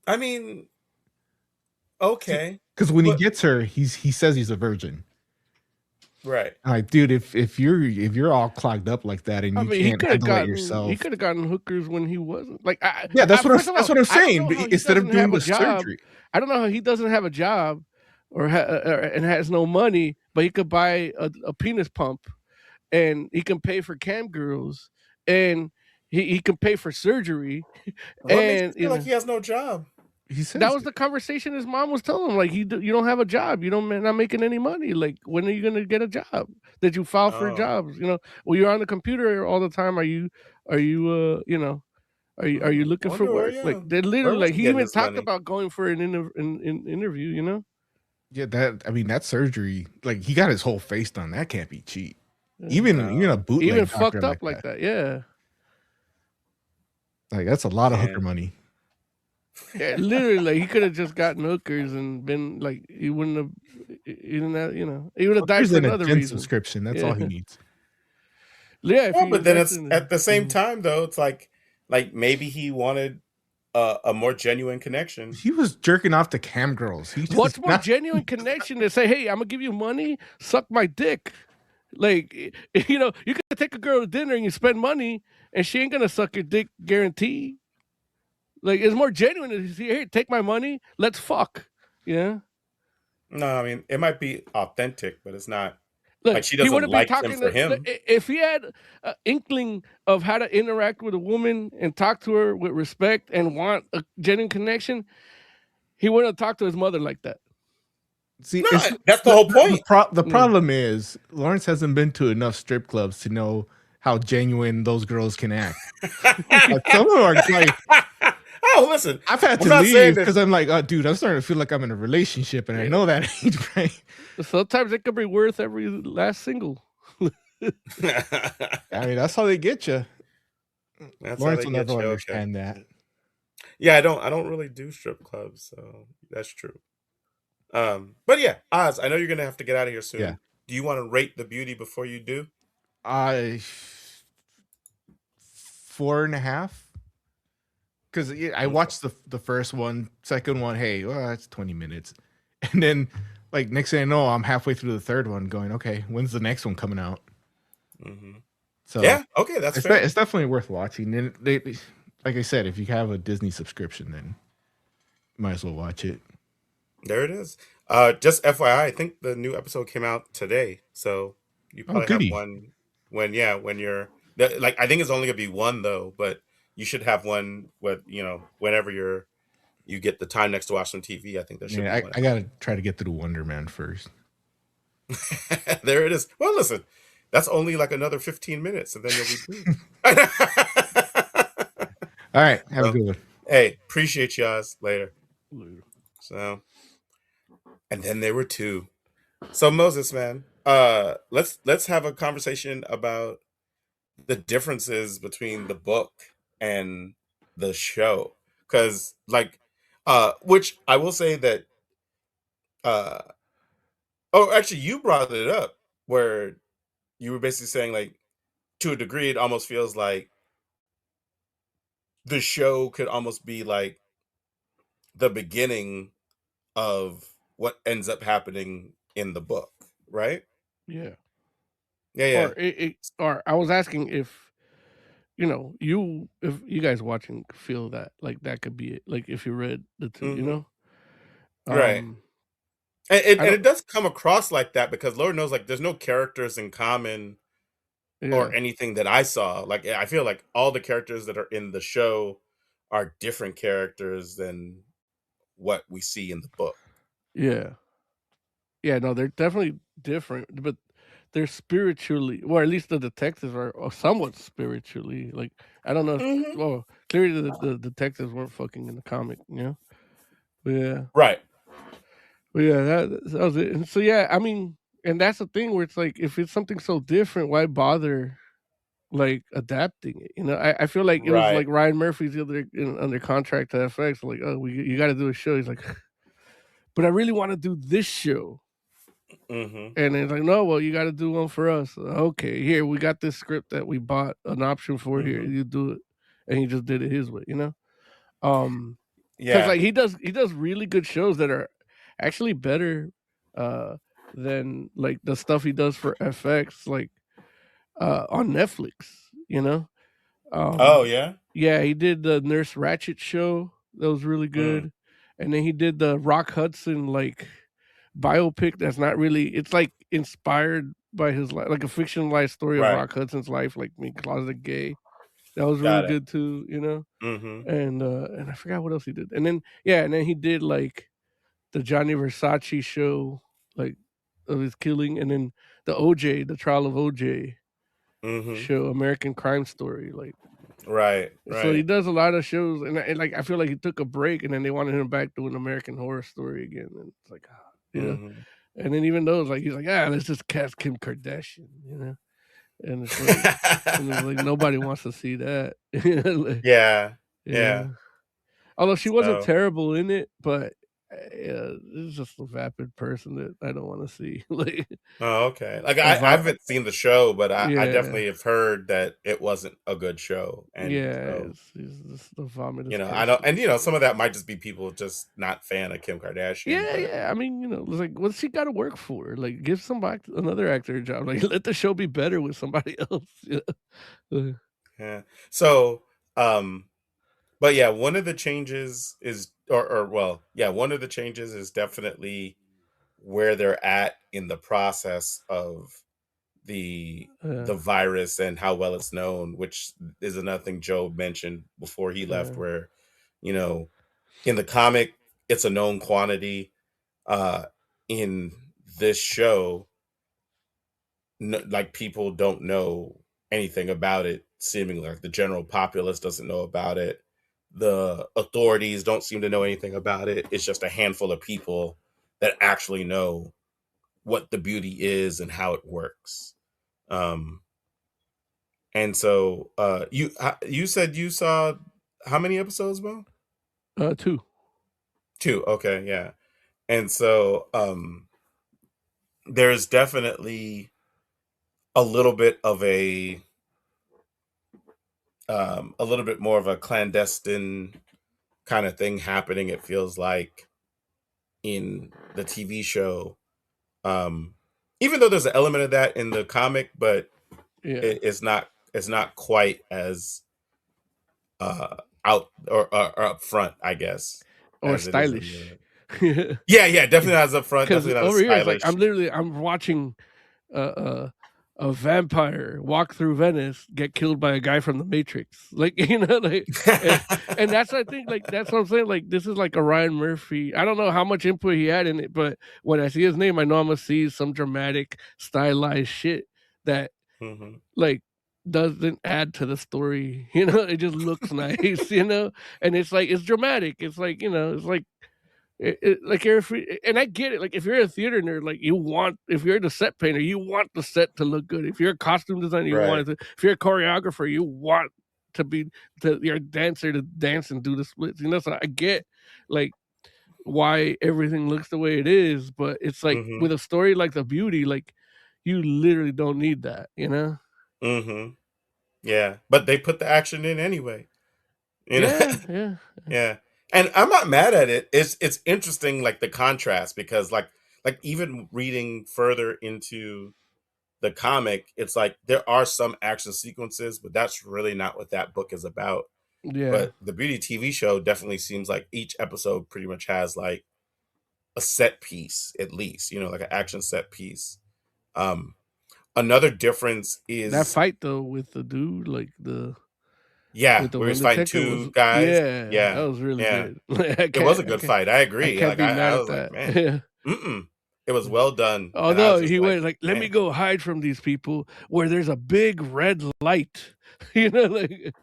I mean, okay, Because when he but gets her, he says he's a virgin. right. I'm like, dude, if you're all clogged up like that and I you mean, he can't could have handle it gotten yourself, hookers when he wasn't like. yeah, that's First of that's all, what I'm I don't saying. know But how he instead of doesn't doing have a the job. surgery, I don't know how he doesn't have a job, and has no money, but he could buy a penis pump, and he can pay for cam girls, and he can pay for surgery, What makes you and feel like he has no job? he that says was the conversation his mom was telling him. Like you don't have a job, not making any money. Like when are you gonna get a job? Did you file for Oh, jobs? Well, you're on the computer all the time. Are you looking for wonder where. work? Like Yeah, they where literally was like he he getting even his talked money? about going for an interview. yeah, that surgery, like he got his whole face done. That can't be cheap. Yeah. Even a No, bootleg Even doctor fucked up like like that. Yeah. like that's a lot of hooker man. money. Yeah, literally, like he could have just gotten hookers and been like he wouldn't have, he didn't have, he would have died Hookers for and a another gym reason. subscription. That's Yeah, all he needs. yeah. If Well, you but then invest it's in at the same it. time though. It's like maybe he wanted a more genuine connection. He was jerking off to cam girls. He just What's more genuine connection to say, hey, I'm gonna give you money, suck my dick. Like you could take a girl to dinner and you spend money, and she ain't gonna suck your dick, guaranteed. Like it's more genuine to say, hey, take my money, let's fuck. Yeah. No, I mean it might be authentic, but it's not like Look, she he doesn't wouldn't be like him talking for him. if he had an inkling of how to interact with a woman and talk to her with respect and want a genuine connection. He wouldn't have talked to his mother like that. see. No, It's that's the whole point. the problem is Lawrence hasn't been to enough strip clubs to know how genuine those girls can act. Like, some of them are like, Oh, listen, I've had I'm to not saying leave that. because I'm like, oh, dude, I'm starting to feel like I'm in a relationship, and I know that ain't right. Sometimes it could be worth every last single. I mean, that's how they get you. That's how Lawrence they will get never you. Okay. understand that. Yeah, I don't really do strip clubs, so that's true. But yeah, Oz, I know you're gonna have to get out of here soon. Yeah. Do you want to rate the beauty before you do? I 4.5. Because I watched the first one, second one. Hey, well, that's 20 minutes, and then like next thing I know, I'm halfway through the third one, going, okay, when's the next one coming out? Mm-hmm. So Yeah, okay, that's it's fair. it's definitely worth watching. And they, like I said, if you have a Disney subscription, then you might as well watch it. There it is. Just FYI, I think the new episode came out today, so you Oh, probably have goody. one when you're like I think it's only gonna be one though, but you should have one with whenever you get the time next to watch some TV. I think there should Yeah, be one. I gotta try to get through Wonder Man first. There it is. Well, listen, that's only like another 15 minutes, and then you'll be through. All right, have a So, good one. hey, appreciate you guys. Later. So, and then there were two. So Moses, man, let's have a conversation about the differences between the book and the show, because like, which I will say that, uh, oh, actually, you brought it up where you were basically saying like, to a degree, it almost feels like the show could almost be like the beginning of what ends up happening in the book, right? Yeah. Yeah, yeah. Or I was asking if if you guys watching feel that like that could be it. Like if you read the two, Right. um, And I don't. it does come across like that because Lord knows, like, there's no characters in common or Yeah, anything that I saw. Like, I feel like all the characters that are in the show are different characters than what we see in the book. yeah, yeah. No, they're definitely different, but they're spiritually, or at least the detectives are somewhat spiritually. Like I don't know if, Hmm. well, clearly the detectives weren't fucking in the comic, But yeah, Right. that was it. And so yeah, I mean, and that's the thing where it's like if it's something so different, why bother like adapting it? I feel like it was Right. like Ryan Murphy's the other under contract to FX. Like, oh, you got to do a show. He's like, but I really want to do this show. Hmm. And it's like, no, well, you got to do one for us. Okay, here we got this script that we bought an option for. Here, Hmm. you do it, and he just did it his way. Um, because Yeah. like he does really good shows that are actually better uh than like the stuff he does for FX, like on Netflix. You know, Oh, um, yeah. yeah, he did the Nurse Ratchet show that was really Mm. good, and then he did the Rock Hudson like biopic that's not really, it's like inspired by his life, like a fictionalized story of Right. Rock Hudson's life, like being closeted gay. That was really Got it. good too, Hmm. and I forgot what else he did. And then and then he did like the Johnny Versace show, like of his killing, and then the OJ, the trial of OJ Hmm. show, American Crime Story, like. Right. So he Right. does a lot of shows, and like I feel like he took a break, and then they wanted him back doing American Horror Story again, and it's like, Hmm. And then even those, like he's like, let's just cast Kim Kardashian, and it's like, nobody wants to see that, Like, Yeah. yeah. Yeah. Although she wasn't So. terrible in it, but yeah, this is just a vapid person that I don't want to see. Like, Oh, okay. Like a I vi- haven't seen the show, but I yeah, definitely have heard that it wasn't a good show. And yeah, so, it's just the vomit is I don't, person. and some of that might just be people just not fan of Kim Kardashian, Yeah, but yeah. I mean, it's like, what's she got to work for? Like, give another actor a job. Like, let the show be better with somebody else. yeah. So, um, but yeah, one of the changes is, or well, yeah, one of the changes is definitely where they're at in the process of the Yeah, virus and how well it's known, which is another thing Joe mentioned before he left, yeah, where you know in the comic it's a known quantity. In this show, like people don't know anything about it. Seemingly, like the general populace doesn't know about it. The authorities don't seem to know anything about it. It's just a handful of people that actually know what the beauty is and how it works. Um, And so, you said you saw how many episodes, Mo? two. Two. Okay, yeah. And so, there's definitely a little bit of a little bit more of a clandestine kind of thing happening. It feels like in the TV show, um, even though there's an element of that in the comic, but Yeah, it's not quite as uh out or up front, I guess, or as it is in stylish. the. Because Yeah, yeah, definitely not as upfront, definitely not as over here, it's like stylish. I'm watching uh, uh a vampire walk through Venice, get killed by a guy from the Matrix. Like, and that's, I think, like, that's what I'm saying. Like, this is like a Ryan Murphy. I don't know how much input he had in it, but when I see his name, I know I'm gonna see some dramatic, stylized shit that, Mm-hmm. like, doesn't add to the story. It just looks nice. And it's like, it's dramatic. It's like, it's like, like, and I get it. Like, if you're a theater nerd, like, if you're the set painter, you want the set to look good. If you're a costume designer, you want Right. it to. If you're a choreographer, you want your dancer to dance and do the splits. So I get, like, why everything looks the way it is, but it's like, Mm-hmm. with a story like The Beauty, like, you literally don't need that. Mm-hmm. Yeah, but they put the action in anyway. Yeah. Yeah, and I'm not mad at it. It's interesting, like the contrast, because like even reading further into the comic, it's like there are some action sequences, but that's really not what that book is about. Yeah. But the Beauty TV show definitely seems like each episode pretty much has like a set piece, at least, like an action set piece. Another difference That is, fight though with the dude, like yeah, with the where one he's fighting detective, was, two guys. yeah, that Yeah, was really yeah. good. Like, It was a good fight. I I agree. can't Like be mad I at was like, that. man, Yeah. it was well done, and I Although was just he like, went like, let me man. go hide from these people where there's a big red light. Like,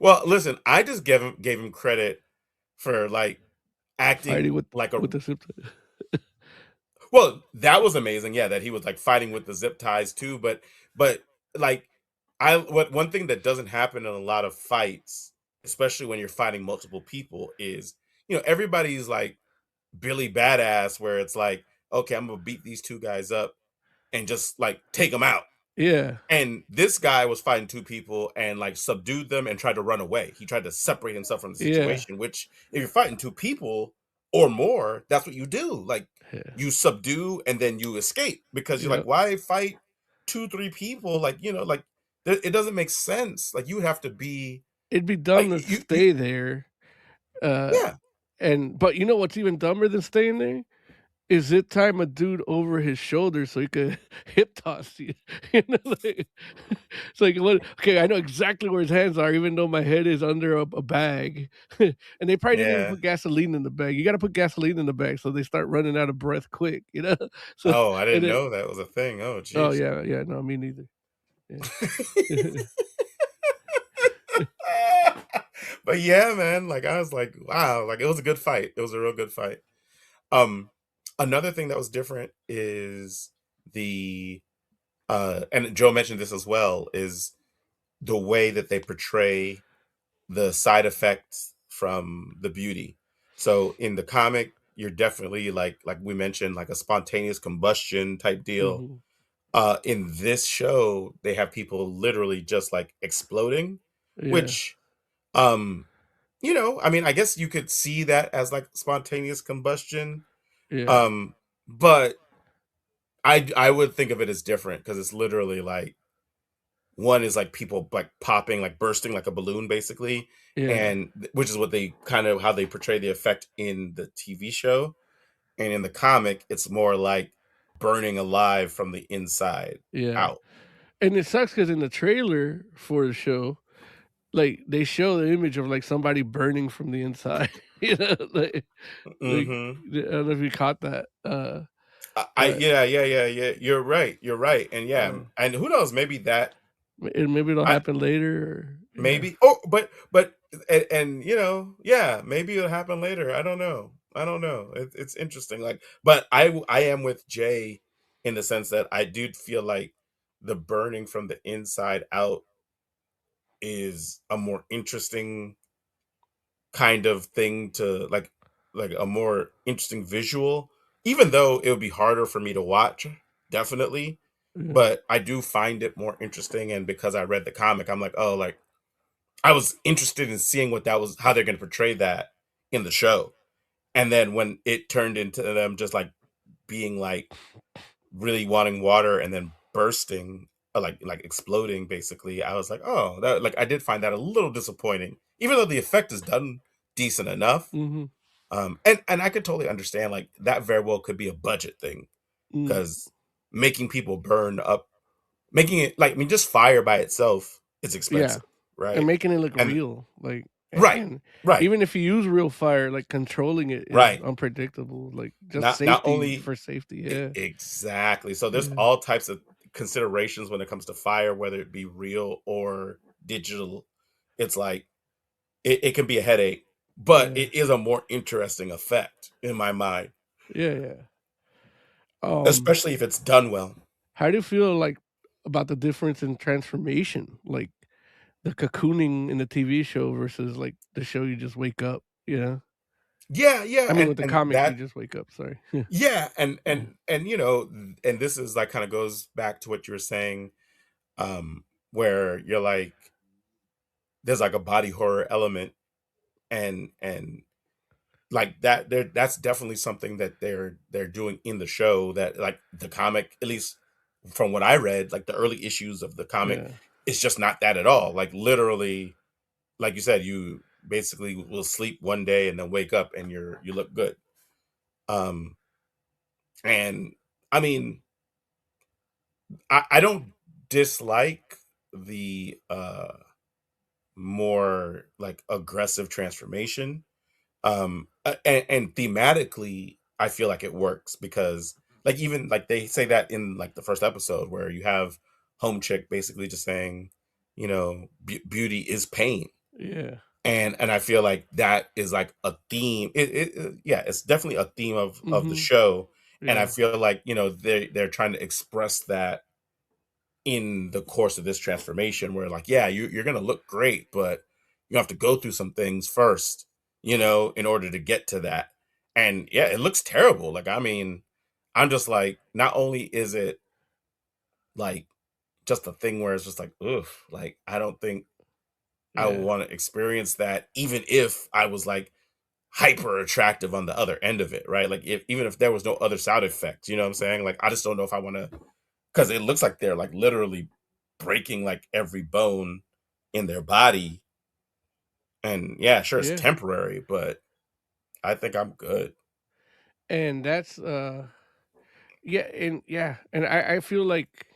Well, listen, I just gave him credit for like fighting acting like a. with the zip. Well, that was amazing. Yeah, that he was like fighting with the zip ties too. But like what one thing that doesn't happen in a lot of fights, especially when you're fighting multiple people, is everybody's like Billy Badass, where it's like, okay, I'm gonna beat these two guys up and just like take them out. Yeah. And this guy was fighting two people and like subdued them and tried to run away. He tried to separate himself from the Yeah. situation, which if you're fighting two people or more, that's what you do. Like Yeah. you subdue and then you escape, because you're Yeah. like, why fight 2-3 people? Like, like it doesn't make sense. Like you would have to be It'd be dumb like to you stay there. Uh, yeah. but you know what's even dumber than staying there? Is it time a dude over his shoulder so he could hip toss you? Like, it's like, what? Okay, I know exactly where his hands are, even though my head is under a bag. And they probably didn't even Yeah. put gasoline in the bag. You got to put gasoline in the bag so they start running out of breath quick. So, Oh, I and didn't then, know that was a thing. Oh, oh jeez. yeah, no, me neither. Yeah. But yeah, man, like I was like, wow, like it was a good fight. It was a real good fight. Another thing that was different is the and Joe mentioned this as well, is the way that they portray the side effects from the beauty. So in the comic, you're definitely like we mentioned, like a spontaneous combustion type deal. Mhm. In this show, they have people literally just like exploding, Yeah, which I mean, I guess you could see that as like spontaneous combustion. yeah, But I would think of it as different, because it's literally like one is like people like popping, like bursting like a balloon basically, yeah, and which is what they kind of how they portray the effect in the TV show. And in the comic, it's more like burning alive from the inside yeah. out. And it sucks because in the trailer for the show, like, they show the image of like somebody burning from the inside. Like, Hmm. I don't know if you caught that. But Yeah. You're right, and yeah, uh, and who knows? Maybe that and maybe it'll I happen later. Or, yeah. maybe. Oh, but and yeah, maybe it'll happen later. I don't know. It's interesting. Like, but I am with Jay in the sense that I do feel like the burning from the inside out is a more interesting kind of thing to like a more interesting visual, even though it would be harder for me to watch, definitely. Yeah. But I do find it more interesting, and because I read the comic, I'm like, oh, like I was interested in seeing what that was, how they're going to portray that in the show. And then when it turned into them just like being like really wanting water and then bursting, like exploding basically, I was like, oh, that, like I did find that a little disappointing, even though the effect is done decent enough. Mm-hmm. And I could totally understand, like that very well could be a budget thing, Mm. because making people burn up, making it like, I mean, just fire by itself is Yeah, expensive, and right? making it look And real, like, right, and right, even if you use real fire, like controlling it is right. unpredictable. Like just Not safety only for safety. Yeah, exactly. So there's yeah, all types of considerations when it comes to fire, whether it be real or digital. It's like it can be a headache, but yeah, it is a more interesting effect in my mind, yeah, yeah. Um, especially if it's done well. how do you feel like about the difference in transformation, like the cocooning in the TV show versus like the show you just wake up? You know, Yeah, yeah, I mean, with the and comic you that just wake up. Sorry. yeah, Yeah, and and this is like kind of goes back to what you were saying, where you're like, there's like a body horror element, and like that there that's definitely something that they're doing in the show, that like the comic, at least from what I read, like the early issues of the comic, yeah, it's just not that at all. Like literally, like you said, you basically will sleep one day and then wake up and you look good. um and I mean, I don't dislike the more like aggressive transformation. And thematically I feel like it works, because like even like they say that in like the first episode, where you have home chick basically just saying, beauty is pain. yeah. And I feel like that is like a theme. Yeah, it's definitely a theme of the Mm-hmm. show. And I Yeah, feel like, they're trying to express that in the course of this transformation, where like, yeah, you're gonna look great, but you have to go through some things first, in order to get to that. And yeah, it looks terrible. Like, I mean, I'm just like, not only is it like just a thing where it's just like, oof, like I don't think I would yeah, want to experience that, even if I was like hyper attractive on the other end of it, right? Like, if even if there was no other side effects, you know what I'm saying? Like, I just don't know if I want to, because it looks like they're like literally breaking like every bone in their body. And yeah, sure, it's yeah. temporary, but I think I'm good. And that's and I feel like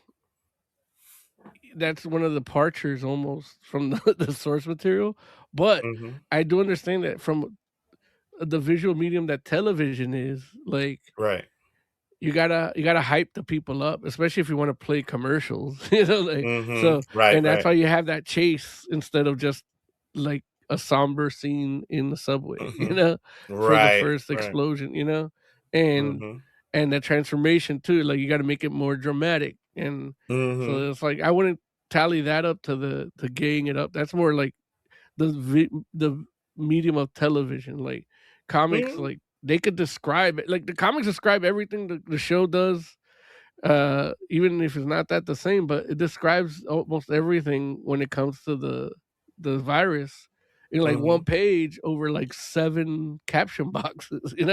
that's one of the departures almost from the source material. But Hmm. I do understand that from the visual medium that television is, like Right. you gotta hype the people up, especially if you want to play commercials, like Hmm. so, Right. and that's Right. why you have that chase instead of just like a somber scene in the subway, Hmm. for the Right. first Right. explosion, and Hmm. and the transformation too, like you got to make it more dramatic, and Hmm. so it's like I wouldn't tally that up to the gaying it up. That's more like the medium of television, like comics, Hmm. like they could describe it. Like the comics describe everything the show does, even if it's not that the same, but it describes almost everything when it comes to the virus in like Hmm. one page over like seven caption boxes, and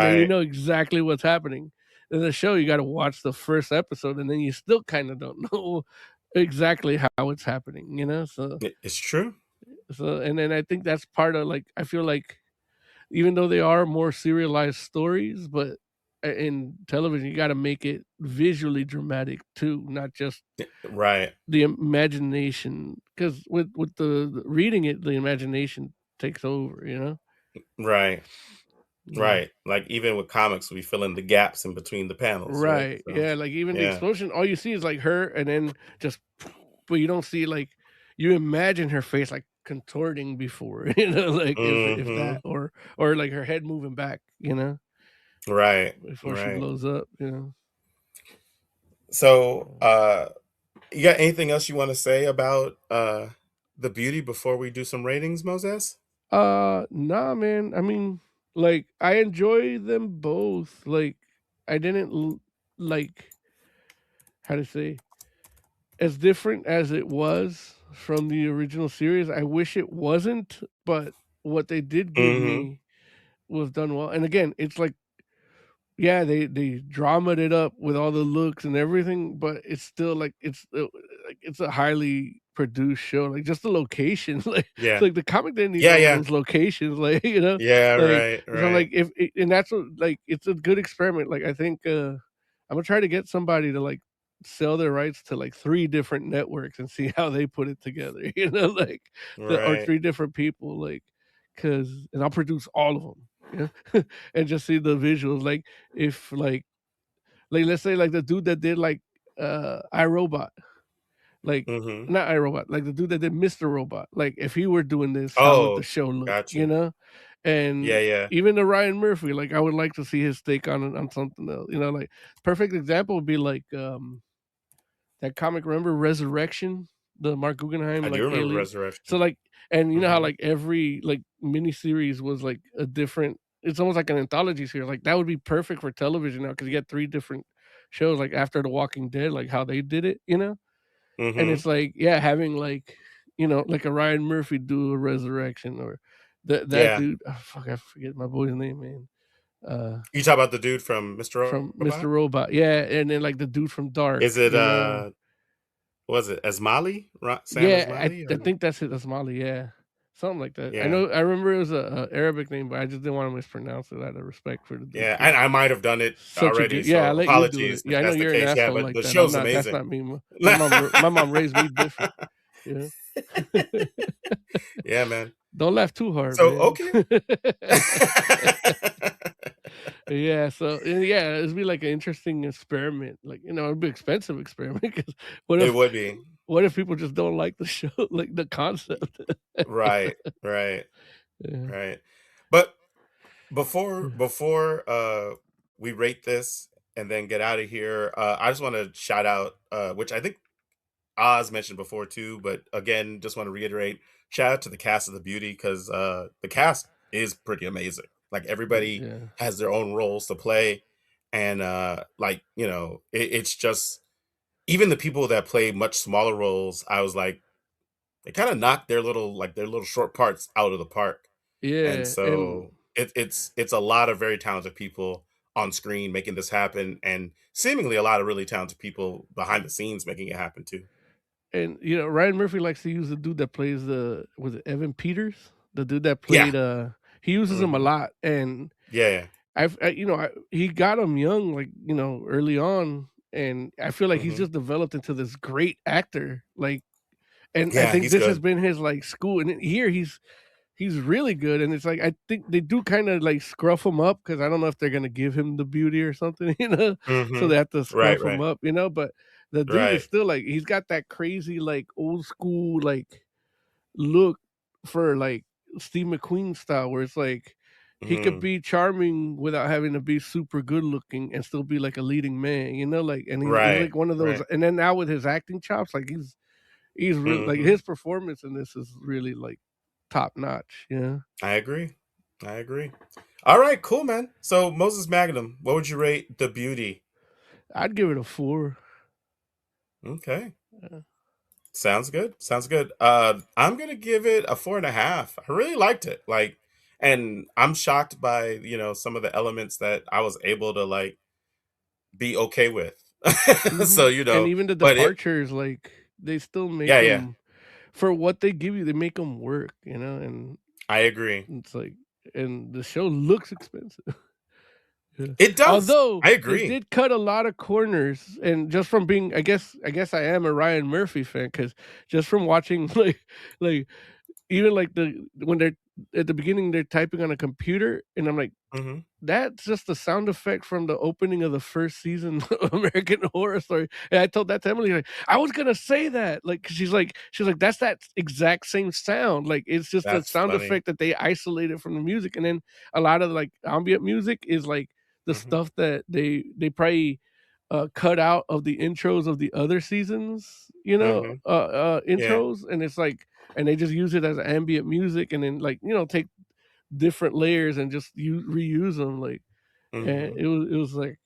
then you Right. know exactly what's happening. In the show, you got to watch the first episode, and then you still kind of don't know exactly how it's happening, It's true. and then I think that's part of, like, I feel like even though they are more serialized stories, but in television you got to make it visually dramatic too, not just Right. the imagination, because with the reading it, the imagination takes over, Right. yeah. Right. Like even with comics, we fill in the gaps in between the panels, right? Right, So yeah, like even the yeah. explosion, all you see is like her, and then just but you don't see, like, you imagine her face like contorting before, like if that, Hmm. or like her head moving back, Right. before she Right. blows up, So you got anything else you want to say about the beauty before we do some ratings, Moses? Nah, man. I mean, like, I enjoy them both. Like, I didn't like, how to say, as different as it was from the original series. I wish it wasn't, but what they did give Hmm. me was done well. And again, it's like, yeah, they dramaed it up with all the looks and everything, but it's still like it's a highly produced show. Like just the locations, like it's Yeah. like the comic didn't need Yeah, all yeah. those locations, like Yeah, like right, so right. like if it, and that's what, like it's a good experiment. Like I think I'm gonna try to get somebody to like sell their rights to like 3 different networks and see how they put it together, like or Right. 3 different people, like, and I'll produce all of them, and just see the visuals, like if like let's say like the dude that did like iRobot, like Mm-hmm. not iRobot, like the dude that did Mr. Robot, like if he were doing this, how would the Oh, show look, got you. And Yeah, yeah. even the Ryan Murphy, like I would like to see his take on something else, like perfect example would be like that comic, remember Resurrection, the Mark Guggenheim I do like remember alien. So Resurrection. like, and you know how Mm-hmm. like every like miniseries was like a different. It's almost like an anthology series. Like that would be perfect for television now because you get 3 different shows. Like after The Walking Dead, like how they did it, And Mm-hmm. it's like, yeah, having like, like a Ryan Murphy do a Resurrection, or that Yeah. dude. Oh, fuck, I forget my boy's name, man. You talk about the dude from Mr. From Mr. Robot? Robot, yeah, and then like the dude from Dark, Is it was it Asmali? Sam Yeah, Asmali? I Or think that's it. That's Mali. Yeah, something like that. yeah. I remember it was a Arabic name, but I just didn't want to mispronounce it out of respect for the dude. Yeah. 'Cause I might have done it such a already, good. Yeah, I so let you do it. apologies if Yeah, I know that's the you're an case. Yeah, asshole but like the that. I'm show's not. That's amazing. not me. My mom raised me different. Yeah. Yeah, man. Don't laugh too hard, So man. okay. Yeah. So yeah, it'd be like an interesting experiment. Like it'd be an expensive experiment because what It if would be. what if people just don't like the show, like the concept? Right, right, Yeah. right. But before we rate this and then get out of here, I just want to shout out which I think Oz mentioned before too, but again, just want to reiterate, shout out to the cast of The Beauty because the cast is pretty amazing. Like everybody Yeah. has their own roles to play, and like it's just even the people that play much smaller roles. I was like, they kind of knocked their little short parts out of the park, and Yeah. And so it's a lot of very talented people on screen making this happen, and seemingly a lot of really talented people behind the scenes making it happen too. And Ryan Murphy likes to use the dude that plays was it Evan Peters, the dude that Yeah. played he uses him a Mhm. lot, and Yeah. he got him young, like early on, and I feel like he's Mhm. just developed into this great actor, like, and I Yeah, think he's this has good. been his like school, and here he's really good, and it's like I think they do kind of like scruff him up because I don't know if they're gonna give him the beauty or something, so they Mhm. have to Right, scruff him right, up, but the dude is right. still like he's got that crazy like old school like look for like Steve McQueen style, where it's like he could Mhm. be charming without having to be super good looking and still be like a leading man, like, and he's Right, like one of those, right. and then now with his acting chops, like he's really like Mhm. his performance in this is really like top notch, I agree. I agree. All right, cool, man. So Moses Magnum, what would you rate The Beauty? I'd give it a 4. Okay. Uh, Sounds good. Sounds good. I'm gonna give it a 4.5. I really liked it. Like, and I'm shocked by, some of the elements that I was able to like be okay with. So, and even the but it departures, like, they still make yeah, yeah. them for what they give you, they make them work, and I agree. it's like and the show looks expensive. Yeah. It does. Although I they agree. did cut a lot of corners, and just from being, I guess I am a Ryan Murphy fan because just from watching like even like when they're at the beginning they're typing on a computer, and I'm like, Mhm. that's just the sound effect from the opening of the first season of American Horror Story. And I told that to Emily, like, I was gonna say that. Like, 'cause she's like, that's that exact same sound. Like, it's just a That's sound funny. effect that they isolated from the music. And then a lot of like ambient music is like the Mhm. stuff that they probably cut out of the intros of the other seasons, Mhm. Yeah. intros, and it's like, and they just use it as ambient music, and then like take different layers and just reuse them, like, and Mhm. it was like,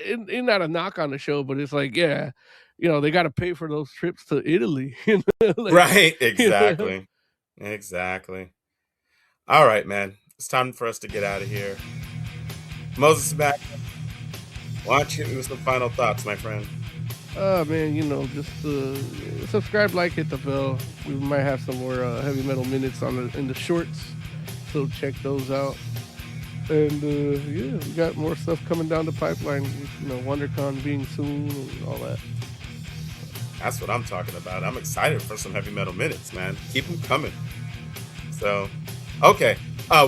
and not a knock on the show, but it's like, yeah, they got to pay for those trips to Italy, like, Right. you know. Exactly. Exactly. All right, man. It's time for us to get out of here. Moses back. Why don't you give me some final thoughts, my friend? Oh man, just subscribe, like, hit the bell. We might have some more heavy metal minutes in the shorts, so check those out. And yeah, we got more stuff coming down the pipeline. You know, WonderCon being soon and all that. That's what I'm talking about. I'm excited for some heavy metal minutes, man. Keep them coming. So, okay.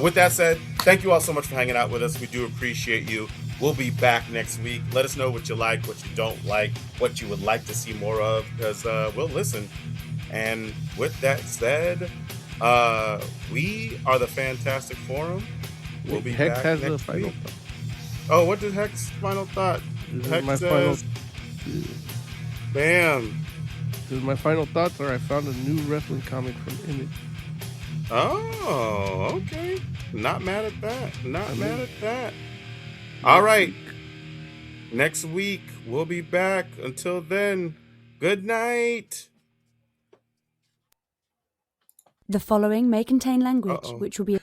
With that said, thank you all so much for hanging out with us. We do appreciate you. We'll be back next week. Let us know what you like, what you don't like, what you would like to see more of, because we'll listen. And with that said, we are the Fantastic Forum. We'll be Hex back has a next final week. thought. Oh, what did Hex final thought? This is Hex my says, bam. This is my final thoughts. Or I found a new wrestling comic from Image. Oh, okay. Not mad at that. Not mad at that. All right. Next week, we'll be back. Until then, good night. The following may contain language Uh-oh. which will be